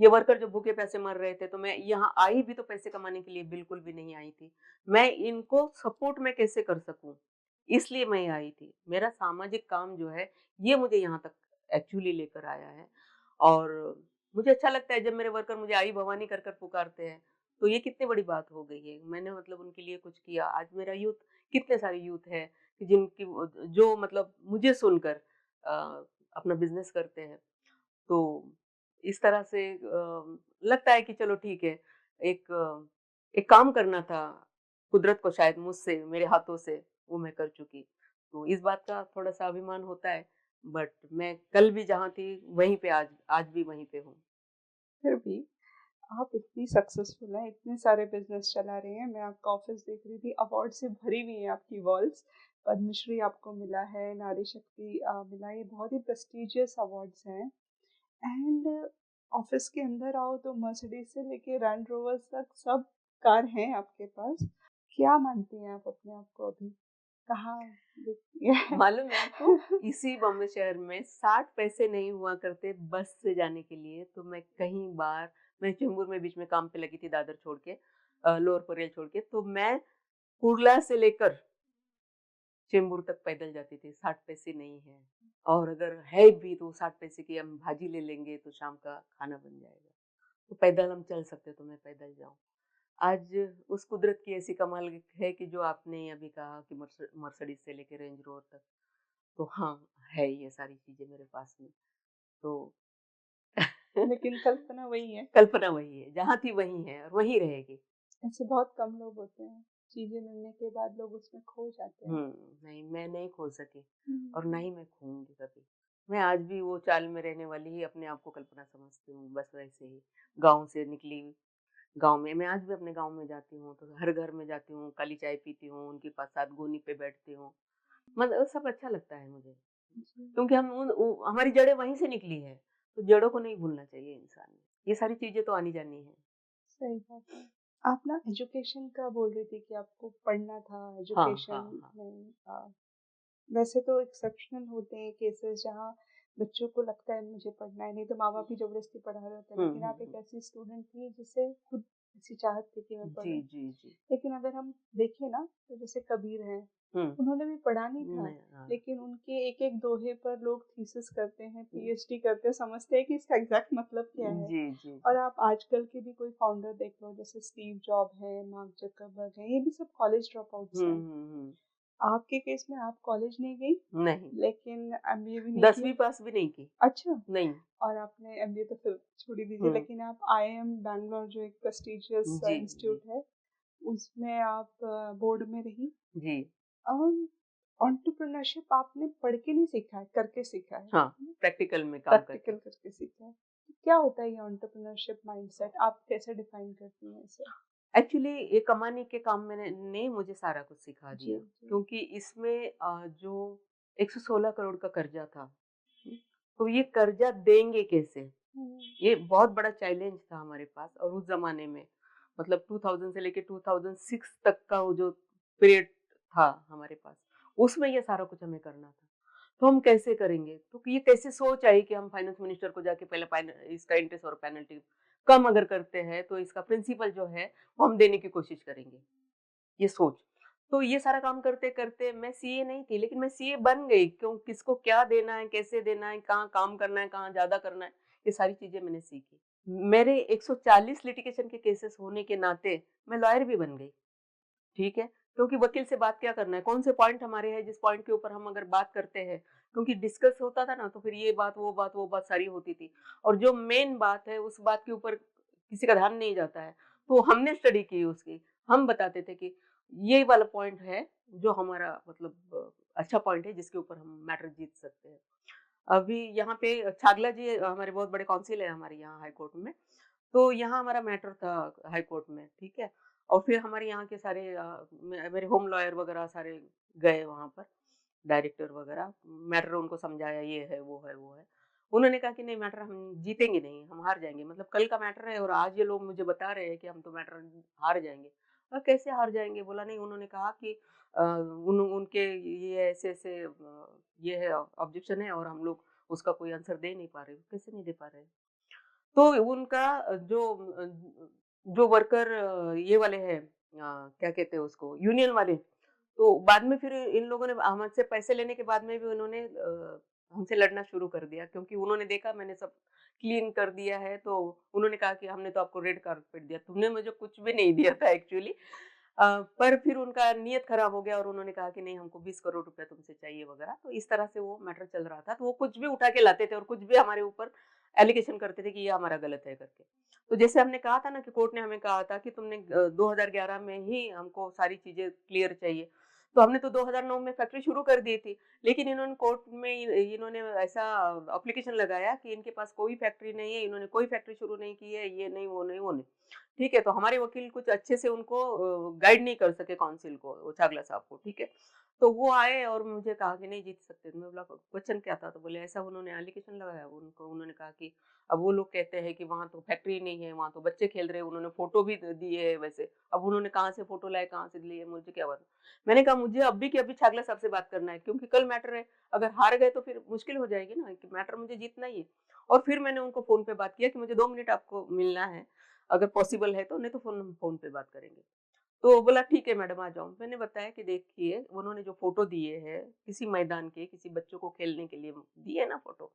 ये वर्कर जो भूखे-प्यासे मर रहे थे, तो मैं यहाँ आई भी तो पैसे कमाने के लिए बिल्कुल भी नहीं आई थी। मैं इनको सपोर्ट मैं कैसे कर सकूँ, इसलिए मैं आई थी। मेरा सामाजिक काम जो है, ये मुझे यहाँ तक एक्चुअली लेकर आया है और मुझे अच्छा लगता है जब मेरे वर्कर मुझे आई भवानी कर कर पुकारते हैं, तो ये कितनी बड़ी बात हो गई है। मैंने मतलब उनके लिए कुछ किया। आज मेरा यूथ कितने सारे यूथ हैं कि जिनकी जो मतलब मुझे सुनकर अपना बिज़नेस करते हैं। तो इस तरह से लगता है कि चलो ठीक है, एक काम करना था, कुदरत को शायद मुझसे, मेरे हाथों से, वो मैं कर चुकी। तो इस बात का थोड़ा-सा अभिमान होता है, बट मैं कल भी जहाँ थी, वहीं पे आज भी वहीं पे हूँ। फिर भी आप इतनी सक्सेसफुल हैं, इतने सारे बिज़नेस चला रही हैं। मैं आपका ऑफ़िस देख रही थी, अवार्ड से भरी हुई हैं आपकी वॉल्स। पद्मश्री आपको मिला है, नारी शक्ति मिला है, ये बहुत ही प्रेस्टीजियस अवार्ड्स हैं। एंड ऑफ़िस के अंदर आओ तो मर्सिडीज़ से लेके रेंज रोवर्स तक सब कार हैं आपके पास। क्या मानती हैं आप अपने आप को अभी? कहाँ देखती हैं? मालूम है आपको, इसी बॉम्बे शहर में 60 पैसे नहीं हुआ करते बस से जाने के लिए, तो मैं चेंबूर में बीच में काम पे लगी थी दादर छोड़ के लोअर परेल छोड़ के, तो मैं कुर्ला से लेकर चेंबूर तक पैदल जाती थी, 60 पैसे नहीं है। और अगर है भी तो 60 पैसे की हम भाजी ले लेंगे तो शाम का खाना बन जाएगा। तो पैदल हम चल सकते तो मैं पैदल जाऊँ। आज उस कुदरत की ऐसी कमाल है कि जो आपने अभी कहा कि मर्सिडीज़ से लेके रेंज रोवर तक, तो हाँ, है ये सारी चीज़ें मेरे पास में। तो लेकिन कल्पना वही है। कल्पना वही है, जहाँ थी वहीं है और वहीं रहेगी। ऐसे बहुत कम लोग होते हैं, चीज़ें मिलने के बाद लोग उसमें खो जाते हैं। नहीं मैं नहीं खो सकी और ना हुँ। ही मैं खोऊँगी कभी। मैं आज भी वो चाल में रहने वाली ही अपने आप को कल्पना समझती हूँ, बस वैसे ही गाँव से निकली, गाँव में। मैं आज भी अपने गाँव में जाती हूँ, तो हर घर में जाती हूँ, काली चाय पीती हूँ, उनके पास साथ गोनी पे बैठती हूँ। मतलब सब अच्छा लगता है मुझे, जी, क्योंकि हम उन उ हमारी जड़ें वहीं से निकली है, तो जड़ों को नहीं भूलना चाहिए इंसान ने। ये सारी चीज़ें तो आनी-जानी है। सही बात है। आप ना एजुकेशन का बोल रही थी कि आपको पढ़ना था हाँ, एजुकेशन हाँ, हाँ। में वैसे तो एक्सेप्शनल होते हैं केसेस जहाँ बच्चों को लगता है मुझे पढ़ना है, नहीं तो माँ-बाप ही ज़बरदस्ती पढ़ा रहे होते हैं। हुँ, लेकिन हुँ, आप एक हुँ। ऐसी स्टूडेंट थी जिसे खुद ऐसी चाहत थी कि मैं जी, पढूँ। जी, जी। लेकिन अगर हम देखें ना तो जैसे कबीर हैं, हुँ। उन्होंने भी पढ़ा नहीं था, नहीं, हाँ। लेकिन उनके एक-एक दोहे पर लोग थीसिस करते हैं, पीएचडी करते हैं, समझते हैं कि इसका एग्ज़ैक्ट मतलब क्या है। जी, जी, और जी। आप आजकल के भी कोई फाउंडर देख लो जैसे स्टीव जॉब है, मार्क ज़करबर्ग है, ये भी सब कॉलेज ड्रॉप आउट्स हुँ, हैं। हुँ, हुँ। आपके केस में आप कॉलेज नहीं गई, नहीं, लेकिन एमबीए भी नहीं 10वीं किया? पास भी नहीं की। अच्छा, नहीं। और आपने एमबीए तो फिर छोड़ ही दीजिए, हुँ। लेकिन आप आईआईएम बैंगलोर जो एक प्रेस्टिजियस जी, जी, इंस्टीट्यूट है, उसमें आप बोर्ड में रही। जी। एंटरप्रेन्योरशिप आपने पढ़ के नहीं सीखा है, करके सीखा है। हाँ, प्रैक्टिकल में काम करके। प्रैक्टिकल करके सीखा है। तो क्या होता है ये एंटरप्रेन्योरशिप माइंडसेट? आप कैसे डिफाइन करती हैं इसे? एक्चुअली ये कमाने के काम में ने मुझे सारा कुछ सिखा जी, दिया, जी। क्योंकि इसमें जो 116 करोड़ का कर्जा था, हुँ, तो ये कर्जा देंगे कैसे? हुँ, ये बहुत बड़ा चैलेंज था हमारे पास, और उस ज़माने में मतलब 2000 से लेके 2006 तक का वो जो पीरियड था हमारे पास, उसमें ये सारा कुछ हमें करना था। तो हम कैसे करेंगे? तो ये कैसे सोच आई कि हम फाइनेंस मिनिस्टर को जाके पहले इसका इंटरेस्ट और पेनल्टी कम अगर करते हैं, तो इसका प्रिंसिपल जो है, वो हम देने की कोशिश करेंगे, ये सोच। तो ये सारा काम करते-करते मैं सीए नहीं थी, लेकिन मैं सीए बन गई। क्यों, किसको क्या देना है, कैसे देना है, कहाँ काम करना है, कहाँ ज़्यादा करना है, ये सारी चीज़ें मैंने सीखी। मेरे 140 लिटिगेशन के केसेस होने के नाते मैं लॉयर भी बन गई, ठीक है? क्योंकि वकील से बात क्या करना है, कौन से पॉइंट हमारे हैं जिस पॉइंट के ऊपर हम अगर बात करते हैं, क्योंकि डिस्कस होता था ना, तो फिर ये बात, वो बात सारी होती थी। और जो मेन बात है, उस बात के ऊपर किसी का ध्यान नहीं जाता है। तो हमने स्टडी की उसकी, हम बताते थे कि ये वाला पॉइंट है, जो हमारा मतलब अच्छा पॉइंट है, जिसके ऊपर हम मैटर जीत सकते हैं। अभी यहाँ पे छागला जी हमारे बहुत बड़े काउंसिल है हमारे यहाँ हाई कोर्ट में। तो यहाँ हमारा मैटर था हाई कोर्ट में, ठीक है? और फिर हमारे यहाँ के सारे मेरे होम लॉयर वगैरह सारे गए वहाँ पर, डायरेक्टर वगैरह, मैटर उनको समझाया, ये है, वो है, वो है। उन्होंने कहा कि नहीं, मैटर हम जीतेंगे नहीं, हम हार जाएँगे। मतलब कल का मैटर है और आज ये लोग मुझे बता रहे हैं कि हम तो मैटर हार जाएँगे। कैसे हार जाएँगे? बोला नहीं, उन्होंने कहा कि उनके ये ऐसे-ऐसे ये है, ऑब्जेक्शन है, और हम लोग उसका कोई आंसर दे नहीं पा रहे। कैसे नहीं दे पा रहे? तो उनका जो वर्कर ये वाले हैं, क्या कहते हैं उसको, यूनियन वाले, तो बाद में फिर इन लोगों ने हमसे पैसे लेने के बाद में भी उन्होंने हमसे लड़ना शुरू कर दिया, क्योंकि उन्होंने देखा मैंने सब क्लीन कर दिया है, तो उन्होंने कहा कि हमने तो आपको रेड कार्पेट दिया, तुमने मुझे कुछ भी नहीं दिया था एक्चुअली। पर फिर उनका नियत खराब हो गया और उन्होंने कहा कि नहीं, हमको 20 करोड़ रुपए तुमसे चाहिए वगैरह, तो इस तरह से वो मैटर चल रहा था। तो वो कुछ भी उठा के लाते थे और कुछ भी हमारे ऊपर एलिगेशन करते थे कि ये हमारा गलत है करके। तो जैसे हमने कहा था ना कि कोर्ट ने हमें कहा था कि तुमने 2011 में ही हमको सारी चीज़ें क्लियर चाहिए। तो हमने तो 2009 में फैक्ट्री शुरू कर दी थी, लेकिन इन्होंने कोर्ट में इन्होंने ऐसा एप्लीकेशन लगाया कि इनके पास कोई फैक्ट्री नहीं है, इन्होंने कोई फैक्ट्री शुरू नहीं की है, ये नहीं, वो नहीं, वो नहीं। ठीक है, तो हमारे वकील कुछ अच्छे से उनको गाइड नहीं कर सके काउंसिल को, वो छागला साहब को, ठीक है। तो वो आए और मुझे कहा कि नहीं जीत सकते। तो मैं बोला क्वेश्चन क्या था? तो बोले ऐसा उन्होंने एप्लीकेशन लगाया, उनको उन्होंने कहा कि अब वो लोग कहते हैं कि वहाँ तो फैक्ट्री नहीं है, वहाँ तो बच्चे खेल रहे हैं, उन्होंने फ़ोटो भी दिए है वैसे। अब उन्होंने कहाँ से फ़ोटो लाए, कहाँ से लिए, मुझे क्या पता। मैंने कहा मुझे अभी के अभी छागला साहब से बात करना है, क्योंकि कल मैटर है, अगर हार गए तो फिर मुश्किल हो जाएगी ना, कि मैटर मुझे जीतना ही है। और फिर मैंने उनको फ़ोन पे बात किया कि मुझे 2 मिनट आपको मिलना है, अगर पॉसिबल है तो, नहीं तो फ़ोन पे बात करेंगे। तो बोला ठीक है मैडम, आ जाओ। मैंने बताया कि देखिए, उन्होंने जो फ़ोटो दिए हैं, किसी मैदान के, किसी बच्चों को खेलने के लिए दिए ना फ़ोटो,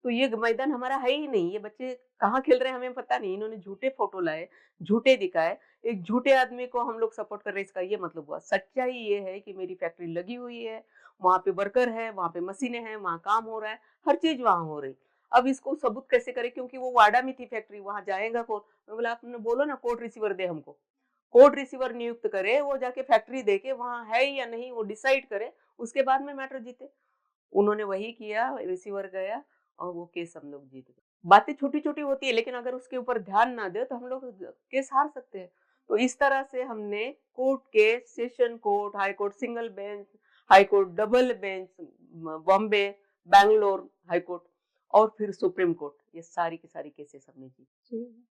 तो ये मैदान हमारा है ही नहीं, ये बच्चे कहाँ खेल रहे हैं हमें पता नहीं। इन्होंने झूठे फ़ोटो लाए, झूठे दिखाए, एक झूठे आदमी को हम लोग सपोर्ट कर रहे हैं, इसका ये मतलब हुआ। सच्चाई ये है कि मेरी फैक्ट्री लगी हुई है, वहाँ पे वर्कर है, वहाँ पे मशीनें हैं, वहाँ काम हो रहा है, हर चीज़ वहाँ हो रही। अब इसको सबूत कैसे करें, क्योंकि वो वाडा में थी फैक्ट्री, वहाँ जाएगा कौन? मैं बोला आपने बोलो ना कोर्ट रिसीवर दे हमको। कोर्ट रिसीवर नियुक्त करे, वो जाके फैक्ट्री देखे वहाँ है या नहीं वो डिसाइड करे, उसके बाद में मैटर जीते। उन्होंने वही किया, रिसीवर गया और वो केस हम लोग जीत गए। बातें छोटी-छोटी होती है लेकिन अगर उसके ऊपर ध्यान ना दें तो हम लोग केस हार सकते हैं। तो इस तरह से हमने कोर्ट के session court, high court single bench, high court double bench, Bombay, Bangalore high court और फिर सुप्रीम कोर्ट, ये सारी की सारी केसेस हमने की। जी।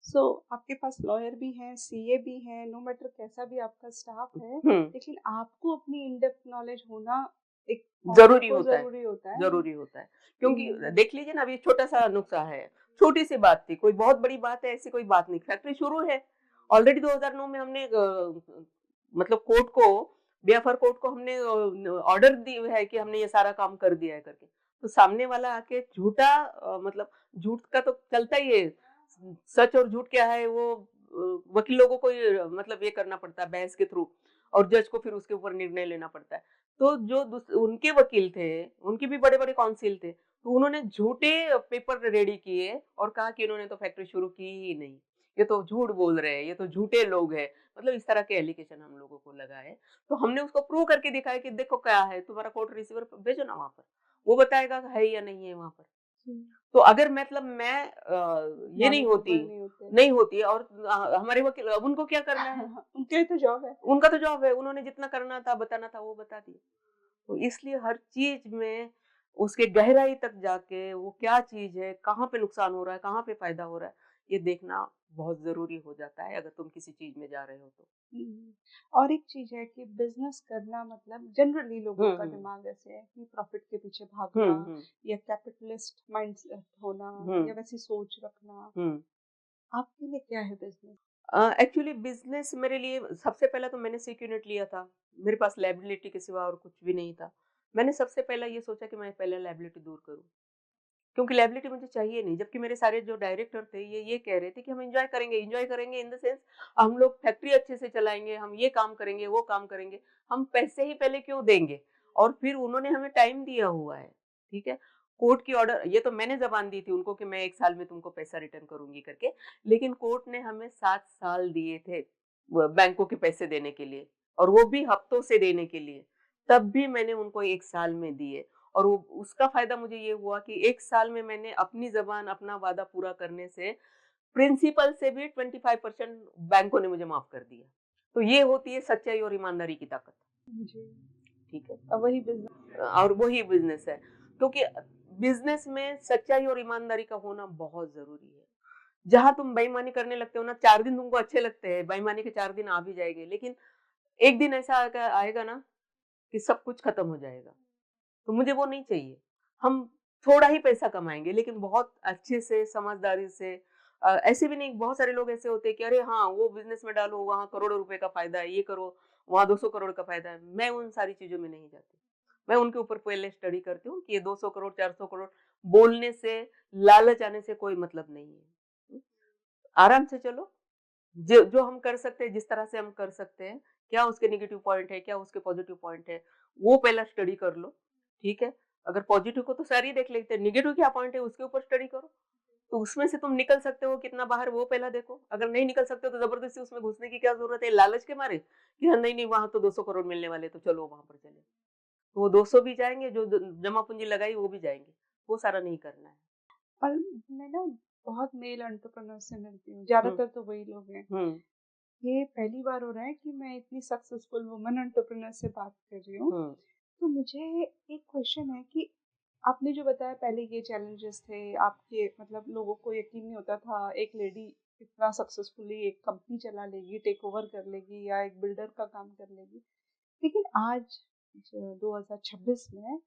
सो आपके पास लॉयर भी हैं, सीए भी हैं, नो मैटर कैसा भी आपका स्टाफ है, हुँ, लेकिन आपको अपनी इन डेप्थ नॉलेज होना एक फाउंडर ज़रूरी को होता है, ज़रूरी होता है ना? ज़रूरी होता है। क्योंकि हुँ, देख लीजिए ना अभी छोटा-सा नुस्खा है, छोटी-सी बात थी, कोई बहुत बड़ी बात है ऐसी कोई बात नहीं, फैक्ट्री शुरू है। ऑलरेडी 2009 में हमने मतलब कोर्ट को बीएफआर कोर्ट को हमने ऑर्डर दी है कि हमने ये सारा काम कर दिया है करके। तो सामने वाला आके झूठा मतलब झूठ का तो चलता ही है। सच और झूठ क्या है वो वकील लोगों को ये मतलब ये करना पड़ता है बहस के थ्रू और जज को फिर उसके ऊपर निर्णय लेना पड़ता है। तो जो उनके वकील थे, उनके भी बड़े-बड़े काउंसिल थे, तो उन्होंने झूठे पेपर रेडी किए और कहा कि इन्होंने तो फैक्ट्री शुरू की ही नहीं। ये तो झूठ बोल रहे हैं, ये तो झूठे लोग हैं। मतलब इस तरह के एलिगेशन हम लोगों को लगा है। तो हमने उसको प्रूव करके दिखाया कि देखो क्या है, तुम्हारा कोर्ट रिसीवर भेजो ना वहाँ पर। वो बताएगा है या नहीं है वहाँ पर। जी, तो अगर मतलब मैं ये नहीं होती नॉलेजेबल नहीं होते। नहीं होती और हमारे वकील अब उनको क्या करना है? उनका ही तो जॉब है। उनका तो जॉब है, उन्होंने जितना करना था, बताना था, वो बता दिया। तो इसलिए हर चीज़ में उसके गहराई तक जाके वो क्या चीज़ है, कहाँ पे नुकसान हो रहा है, कहाँ पे फ़ायदा हो रहा है, ये देखना बहुत ज़रूरी हो जाता है अगर तुम किसी चीज़ में जा रहे हो तो। हुँ, और एक चीज़ है कि बिज़नेस करना मतलब जनरली लोगों हुँ, का हुँ। दिमाग ऐसे है कि प्रॉफ़िट के पीछे हुँ, भागना हुँ। या कैपिटलिस्ट माइंडसेट होना हुँ, या वैसी सोच रखना। हुँ। आपके लिए क्या है बिज़नेस? एक्चुअली बिज़नेस मेरे लिए सबसे पहला तो मैंने सिक यूनिट लिया था। मेरे पास लायबिलिटी के सिवा और कुछ भी नहीं था। मैंने सबसे पहला ये सोचा कि मैं पहले लायबिलिटी दूर करूँ। क्योंकि लायबिलिटी मुझे चाहिए नहीं, जबकि मेरे सारे जो डायरेक्टर थे ये कह रहे थे कि हम एन्जॉय करेंगे इन द सेंस हम लोग फैक्ट्री अच्छे से चलाएँगे, हम ये काम करेंगे, वो काम करेंगे, हम पैसे ही पहले क्यों देंगे? और फिर उन्होंने हमें टाइम दिया हुआ है, ठीक है? कोर्ट की ऑर्डर ये तो मैंने ज़बान दी थी उनको कि मैं 1 साल में तुमको पैसा रिटर्न करूँगी करके, लेकिन कोर्ट ने हमें 7 साल दिए थे बैंकों के पैसे देने के लिए और वो भी हफ्तों से देने के लिए, तब भी मैंने उनको 1 साल में दिए। और वो उसका फ़ायदा मुझे ये हुआ कि 1 साल में मैंने अपनी ज़बान, अपना वादा पूरा करने से प्रिंसिपल से भी 25% बैंकों ने मुझे माफ़ कर दिया। तो ये होती है सच्चाई और ईमानदारी की ताकत, जी, ठीक है? वही बिज़नेस और वही बिज़नेस है, क्योंकि बिज़नेस में सच्चाई और ईमानदारी का होना बहुत ज़रूरी है। जहाँ तुम बेईमानी करने लगते हो ना, 4 दिन तुमको अच्छे लगते हैं, बेईमानी के 4 दिन आ भी जाएँगे, लेकिन एक दिन ऐसा आएगा ना कि सब कुछ खत्म हो जाएगा। तो मुझे वो नहीं चाहिए। हम थोड़ा ही पैसा कमाएँगे लेकिन बहुत अच्छे से, समझदारी से ऐसे भी नहीं बहुत सारे लोग ऐसे होते हैं कि अरे हाँ, वो बिज़नेस में डालो, वहाँ करोड़ों रुपए का फ़ायदा है, ये करो, वहाँ 200 करोड़ का फ़ायदा है। मैं उन सारी चीज़ों में नहीं जाती। मैं उनके ऊपर पहले स्टडी करती हूँ कि ये 200 करोड़, 400 करोड़ बोलने से, लालच आने से कोई मतलब नहीं है। हुँ, आराम से चलो, जो जो हम कर सकते हैं, जिस तरह से हम कर सकते हैं, क्या उसके नेगेटिव पॉइंट है, क्या उसके पॉजिटिव पॉइंट है, वो पहला स्टडी कर लो, ठीक है? अगर पॉजिटिव को तो सारे ही देख लेते हैं, नेगेटिव क्या पॉइंट है उसके ऊपर स्टडी करो। तो उसमें से तुम निकल सकते हो कितना बाहर वो पहला देखो। अगर नहीं निकल सकते हो तो ज़बरदस्ती उसमें घुसने की क्या ज़रूरत है लालच के मारे? कि हाँ, नहीं, नहीं वहाँ तो 200 करोड़ मिलने वाले हैं तो चलो वहाँ पर चले। तो वो 200 भी जाएँगे, जो जमा पूँजी लगाई वो भी जाएँगे। वो सारा नहीं करना है। और मैं ना बहुत मेल एंटरप्रेन्योर से मिलती हूँ, हुँ, ज़्यादातर तो वही लोग हैं। हुँ, ये पहली बार हो रहा है कि मैं इतनी सक्सेसफुल वुमन एंटरप्रेन्योर से बात कर रही हूँ। हुँ, तो मुझे एक क्वेश्चन है कि आपने जो बताया पहले ये चैलेंजेस थे, आपके मतलब लोगों को यकीन नहीं होता था एक लेडी इतना सक्सेसफुली एक कंपनी चला लेगी, टेक ओवर कर लेगी या एक बिल्डर का काम कर लेगी। लेकिन आज 2026 में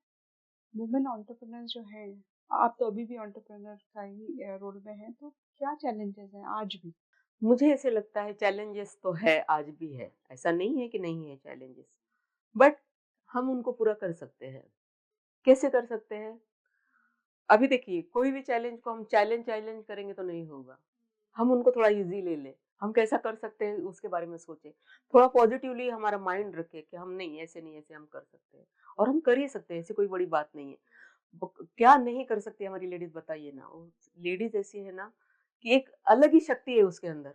वुमेन एंटरप्रेन्योर जो हैं, आप तो अभी भी एंटरप्रेन्योर का ही रोल में हैं, तो क्या चैलेंजेस हैं आज भी? मुझे ऐसे लगता है चैलेंजेस तो है, आज भी है। ऐसा नहीं है कि नहीं है चैलेंजेस, बट हम उनको पूरा कर सकते हैं। कैसे कर सकते हैं? अभी देखिए, कोई भी चैलेंज को हम चैलेंज चैलेंज करेंगे तो नहीं होगा। हम उनको थोड़ा ईज़ी ले लें। हम कैसा कर सकते हैं उसके बारे में सोचें। थोड़ा पॉज़िटिवली हमारा माइंड रखें कि हम नहीं ऐसे नहीं, ऐसे हम कर सकते हैं और हम कर ही सकते हैं, ऐसी कोई बड़ी बात नहीं है। क्या नहीं कर सकती हमारी लेडीज़ बताइए ना? वो लेडीज़ ऐसी है ना कि एक अलग ही शक्ति है उसके अंदर।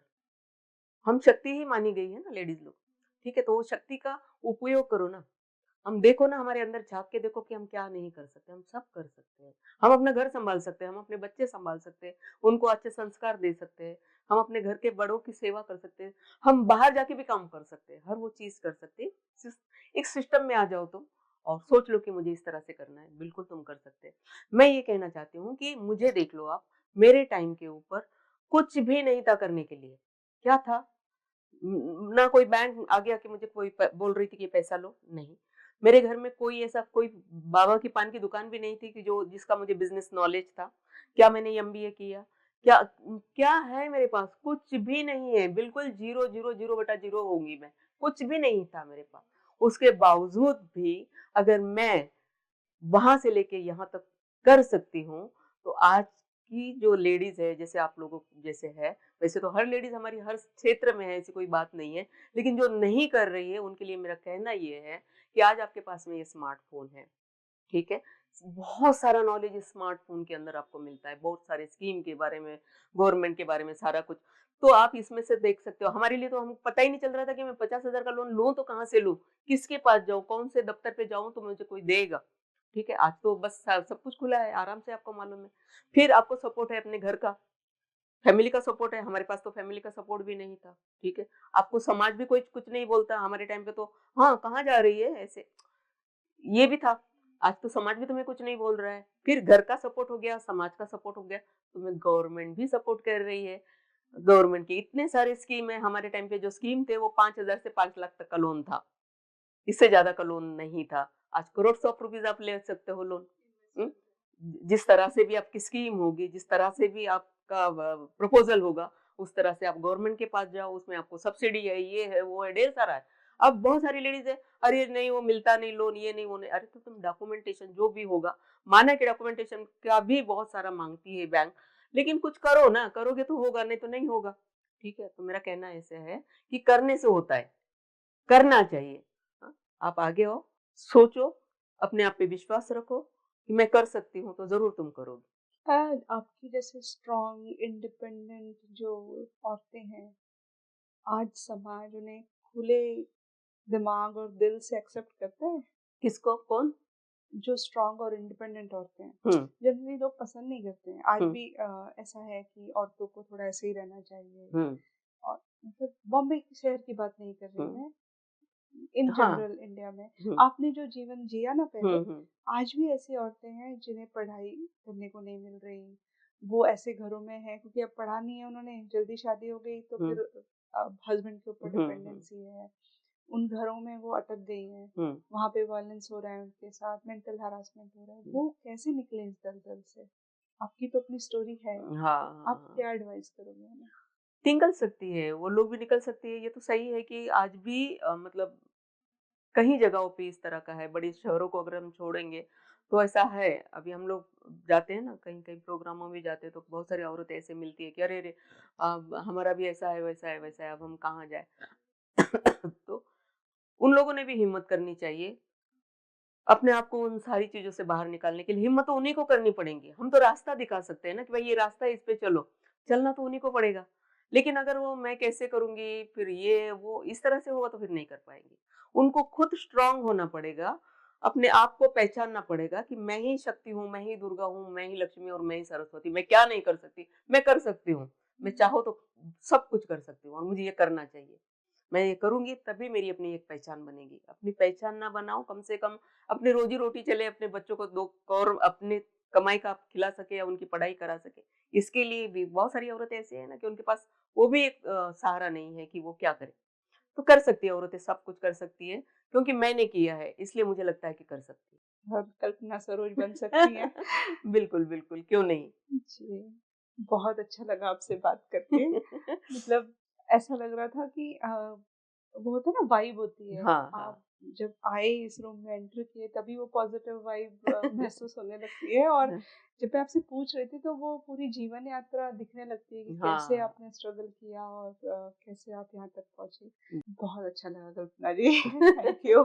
हम शक्ति ही मानी गई है ना लेडीज़ लोग, ठीक है? तो वो शक्ति का उपयोग करो ना। हम देखो ना, हमारे अंदर झाँक के देखो कि हम क्या नहीं कर सकते, हम सब कर सकते हैं। हम अपना घर सँभाल सकते हैं, हम अपने बच्चे सँभाल सकते हैं, उनको अच्छे संस्कार दे सकते हैं, हम अपने घर के बड़ों की सेवा कर सकते हैं, हम बाहर जाके भी काम कर सकते हैं, हर वो चीज़ कर सकते हैं। एक सिस्टम में आ जाओ तुम और सोच लो कि मुझे इस तरह से करना है, बिल्कुल तुम कर सकते हैं। मैं ये कहना चाहती हूँ कि मुझे देख लो आप, मेरे टाइम के ऊपर कुछ भी नहीं था करने के लिए। क्या था? ना कोई बैंक आगे आके मुझे कोई बोल रही थी कि पैसा लो, नहीं। मेरे घर में कोई ऐसा कोई बाबा की पान की दुकान भी नहीं थी कि जो जिसका मुझे बिज़नेस नॉलेज था। क्या मैंने एमबीए किया? क्या क्या है मेरे पास? कुछ भी नहीं है, बिल्कुल ज़ीरो, ज़ीरो, ज़ीरो बटा ज़ीरो होंगी मैं, कुछ भी नहीं था मेरे पास। उसके बावजूद भी अगर मैं वहाँ से लेके यहाँ तक कर सकती हूँ, तो आज की जो लेडीज़ है, जैसे आप लोगों जैसे है, वैसे तो हर लेडीज़ हमारी हर क्षेत्र में है, ऐसी कोई बात नहीं है। लेकिन जो नहीं कर रही है, उनके लिए मेरा कहना ये है कि आज आपके पास में ये स्मार्टफ़ोन है, ठीक है? बहुत सारा नॉलेज स्मार्टफ़ोन के अंदर आपको मिलता है, बहुत सारे स्कीम के बारे में, गवर्नमेंट के बारे में सारा कुछ। तो आप इसमें से देख सकते हो। हमारे लिए तो हम पता ही नहीं चल रहा था कि मैं 50,000 का लोन लूँ तो कहाँ से लूँ? किसके पास जाऊँ? कौन से दफ्तर पे जाऊँ तो मुझे कोई देगा? ठीक है? आज तो बस सब कुछ खुला है, आराम से आपको मालूम है। फिर आपको सपोर्ट है अपने घर का, फैमिली का सपोर्ट है, हमारे पास तो फैमिली का सपोर्ट भी नहीं था, ठीक है? आपको समाज भी कोई कुछ नहीं बोलता, हमारे टाइम पे तो हाँ, कहाँ जा रही है? ऐसे, ये भी था। आज तो समाज भी तुम्हें कुछ नहीं बोल रहा है। फिर घर का सपोर्ट हो गया, समाज का सपोर्ट हो गया, तुम्हें गवर्नमेंट भी सपोर्ट कर रही है। गवर्नमेंट के इतने सारे स्कीम है, हमारे टाइम पे जो स्कीम थे वो 5,000 से 5 लाख तक का लोन था। इससे ज़्यादा का लोन नहीं था। आज करोड्स ऑफ रुपीज़ आप ले सकते हो लोन। हुँ? जिस तरह से भी आपकी स्कीम होगी, जिस तरह से भी आपका प्रपोज़ल होगा, उस तरह से आप गवर्नमेंट के पास जाओ, उसमें आपको सब्सिडी है, ये है, वो है, ढेर सारा है। अब बहुत सारी लेडीज़ है, अरे नहीं वो मिलता नहीं लोन, ये नहीं, वो नहीं। अरे तो तुम डॉक्यूमेंटेशन जो भी होगा, माना कि डॉक्यूमेंटेशन का भी बहुत सारा माँगती है बैंक, लेकिन कुछ करो ना, करोगे तो होगा, नहीं तो नहीं होगा। ठीक है? तो मेरा कहना ऐसा है कि करने से होता है। करना चाहिए। हाँ, आप आगे आओ, सोचो, अपने आप पे विश्वास रखो कि मैं कर सकती हूँ, तो ज़रूर तुम करोगी। आपकी जैसे स्ट्रॉन्ग इंडिपेंडेंट जो औरतें हैं, आज समाज उन्हें खुले दिमाग और दिल से एक्सेप्ट करता है? किसको? कौन? जो स्ट्रॉन्ग और इंडिपेंडेंट औरतें हैं, हुँ, जनरली लोग पसंद नहीं करते हैं। आज हुँ, भी ऐसा है कि औरतों को थोड़ा ऐसे ही रहना चाहिए। हुँ, और मतलब बॉम्बे के शहर की बात नहीं कर रही हुँ, मैं, इन हाँ, जनरल इंडिया में। हुँ, आपने जो जीवन जिया ना पहले, हुँ, हुँ, आज भी ऐसी औरतें हैं जिन्हें पढ़ाई करने को नहीं मिल रही। वो ऐसे घरों में हैं क्योंकि अब पढ़ा नहीं है उन्होंने, जल्दी शादी हो गई तो हुँ, फिर अब हस्बैंड के ऊपर हुँ, हुँ, डिपेंडेंसी है। उन घरों में वो अटक गई हैं। हुँ, वहाँ पे वायलेंस हो रहा है उनके साथ, मेंटल हरासमेंट हो रहा है। हुँ, वो कैसे निकले इस दलदल से? आपकी तो अपनी स्टोरी है। हाँ, हाँ, आप हाँ। क्या एडवाइस करोगे उन्हें? निकल सकती है, वो लोग भी निकल सकती है, ये तो सही है कि आज भी मतलब कई जगहों पे इस तरह का है, बड़े शहरों को अगर हम छोड़ेंगे, तो ऐसा है। अभी हम लोग जाते हैं ना, कहीं-कहीं प्रोग्रामों में जाते हैं, तो बहुत सारी औरतें ऐसे मिलती है कि अरे रे! हमारा भी ऐसा है, वैसा है, वैसा है, अब हम कहाँ जाएँ? तो उन लोगों ने भी हिम्मत करनी चाहिए, अपने आप को उन सारी चीज़ों से बाहर निकालने के लिए हिम्मत तो उन्हीं को करनी पड़ेगी। हम तो रास्ता दिखा सकते हैं ना कि भाई ये रास्ता है, इस पे चलो, चलना तो उन्हीं को पड़ेगा। लेकिन अगर वो मैं कैसे करूँगी, फिर ये वो इस तरह से होगा तो फिर नहीं कर पाएँगे। उनको खुद स्ट्रॉन्ग होना पड़ेगा, अपने आप को पहचानना पड़ेगा कि मैं ही शक्ति हूँ, मैं ही दुर्गा हूँ, मैं ही लक्ष्मी और मैं ही सरस्वती, मैं क्या नहीं कर सकती? मैं कर सकती हूँ। मैं चाहूँ तो सब कुछ कर सकती हूँ और मुझे ये करना चाहिए। मैं ये करूँगी तभी मेरी अपनी एक पहचान बनेगी। अपनी पहचान ना बनाओ, कम से कम अपनी रोज़ी-रोटी चले, अपने बच्चों को 2 और अपनी कमाई का आप खिला सके या उनकी पढ़ाई करा सके। इसके लिए भी बहुत सारी औरतें ऐसी हैं ना कि उनके पास वो भी एक सहारा नहीं है कि वो क्या करें। तो कर सकती है औरतें, सब कुछ कर सकती है, क्योंकि मैंने किया है, इसलिए मुझे लगता है कि कर सकती और कल्पना सरोज बन है। सकती हैं। बिल्कुल, बिल्कुल, क्यों नहीं? जी, बहुत अच्छा लगा आपसे बात करके। मतलब ऐसा लग रहा था कि वो होता है ना, वाइब होती है। हाँ, हाँ। आप जब आए इस रूम में एंटर किए तभी वो पॉजिटिव वाइब महसूस होने लगती है। और जब मैं आपसे पूछ रही थी तो वो पूरी जीवन यात्रा दिखने लगती है कि कैसे हाँ। आपने स्ट्रगल किया और कैसे आप यहाँ तक पहुँची। बहुत अच्छा लगा कल्पना जी। Thank you.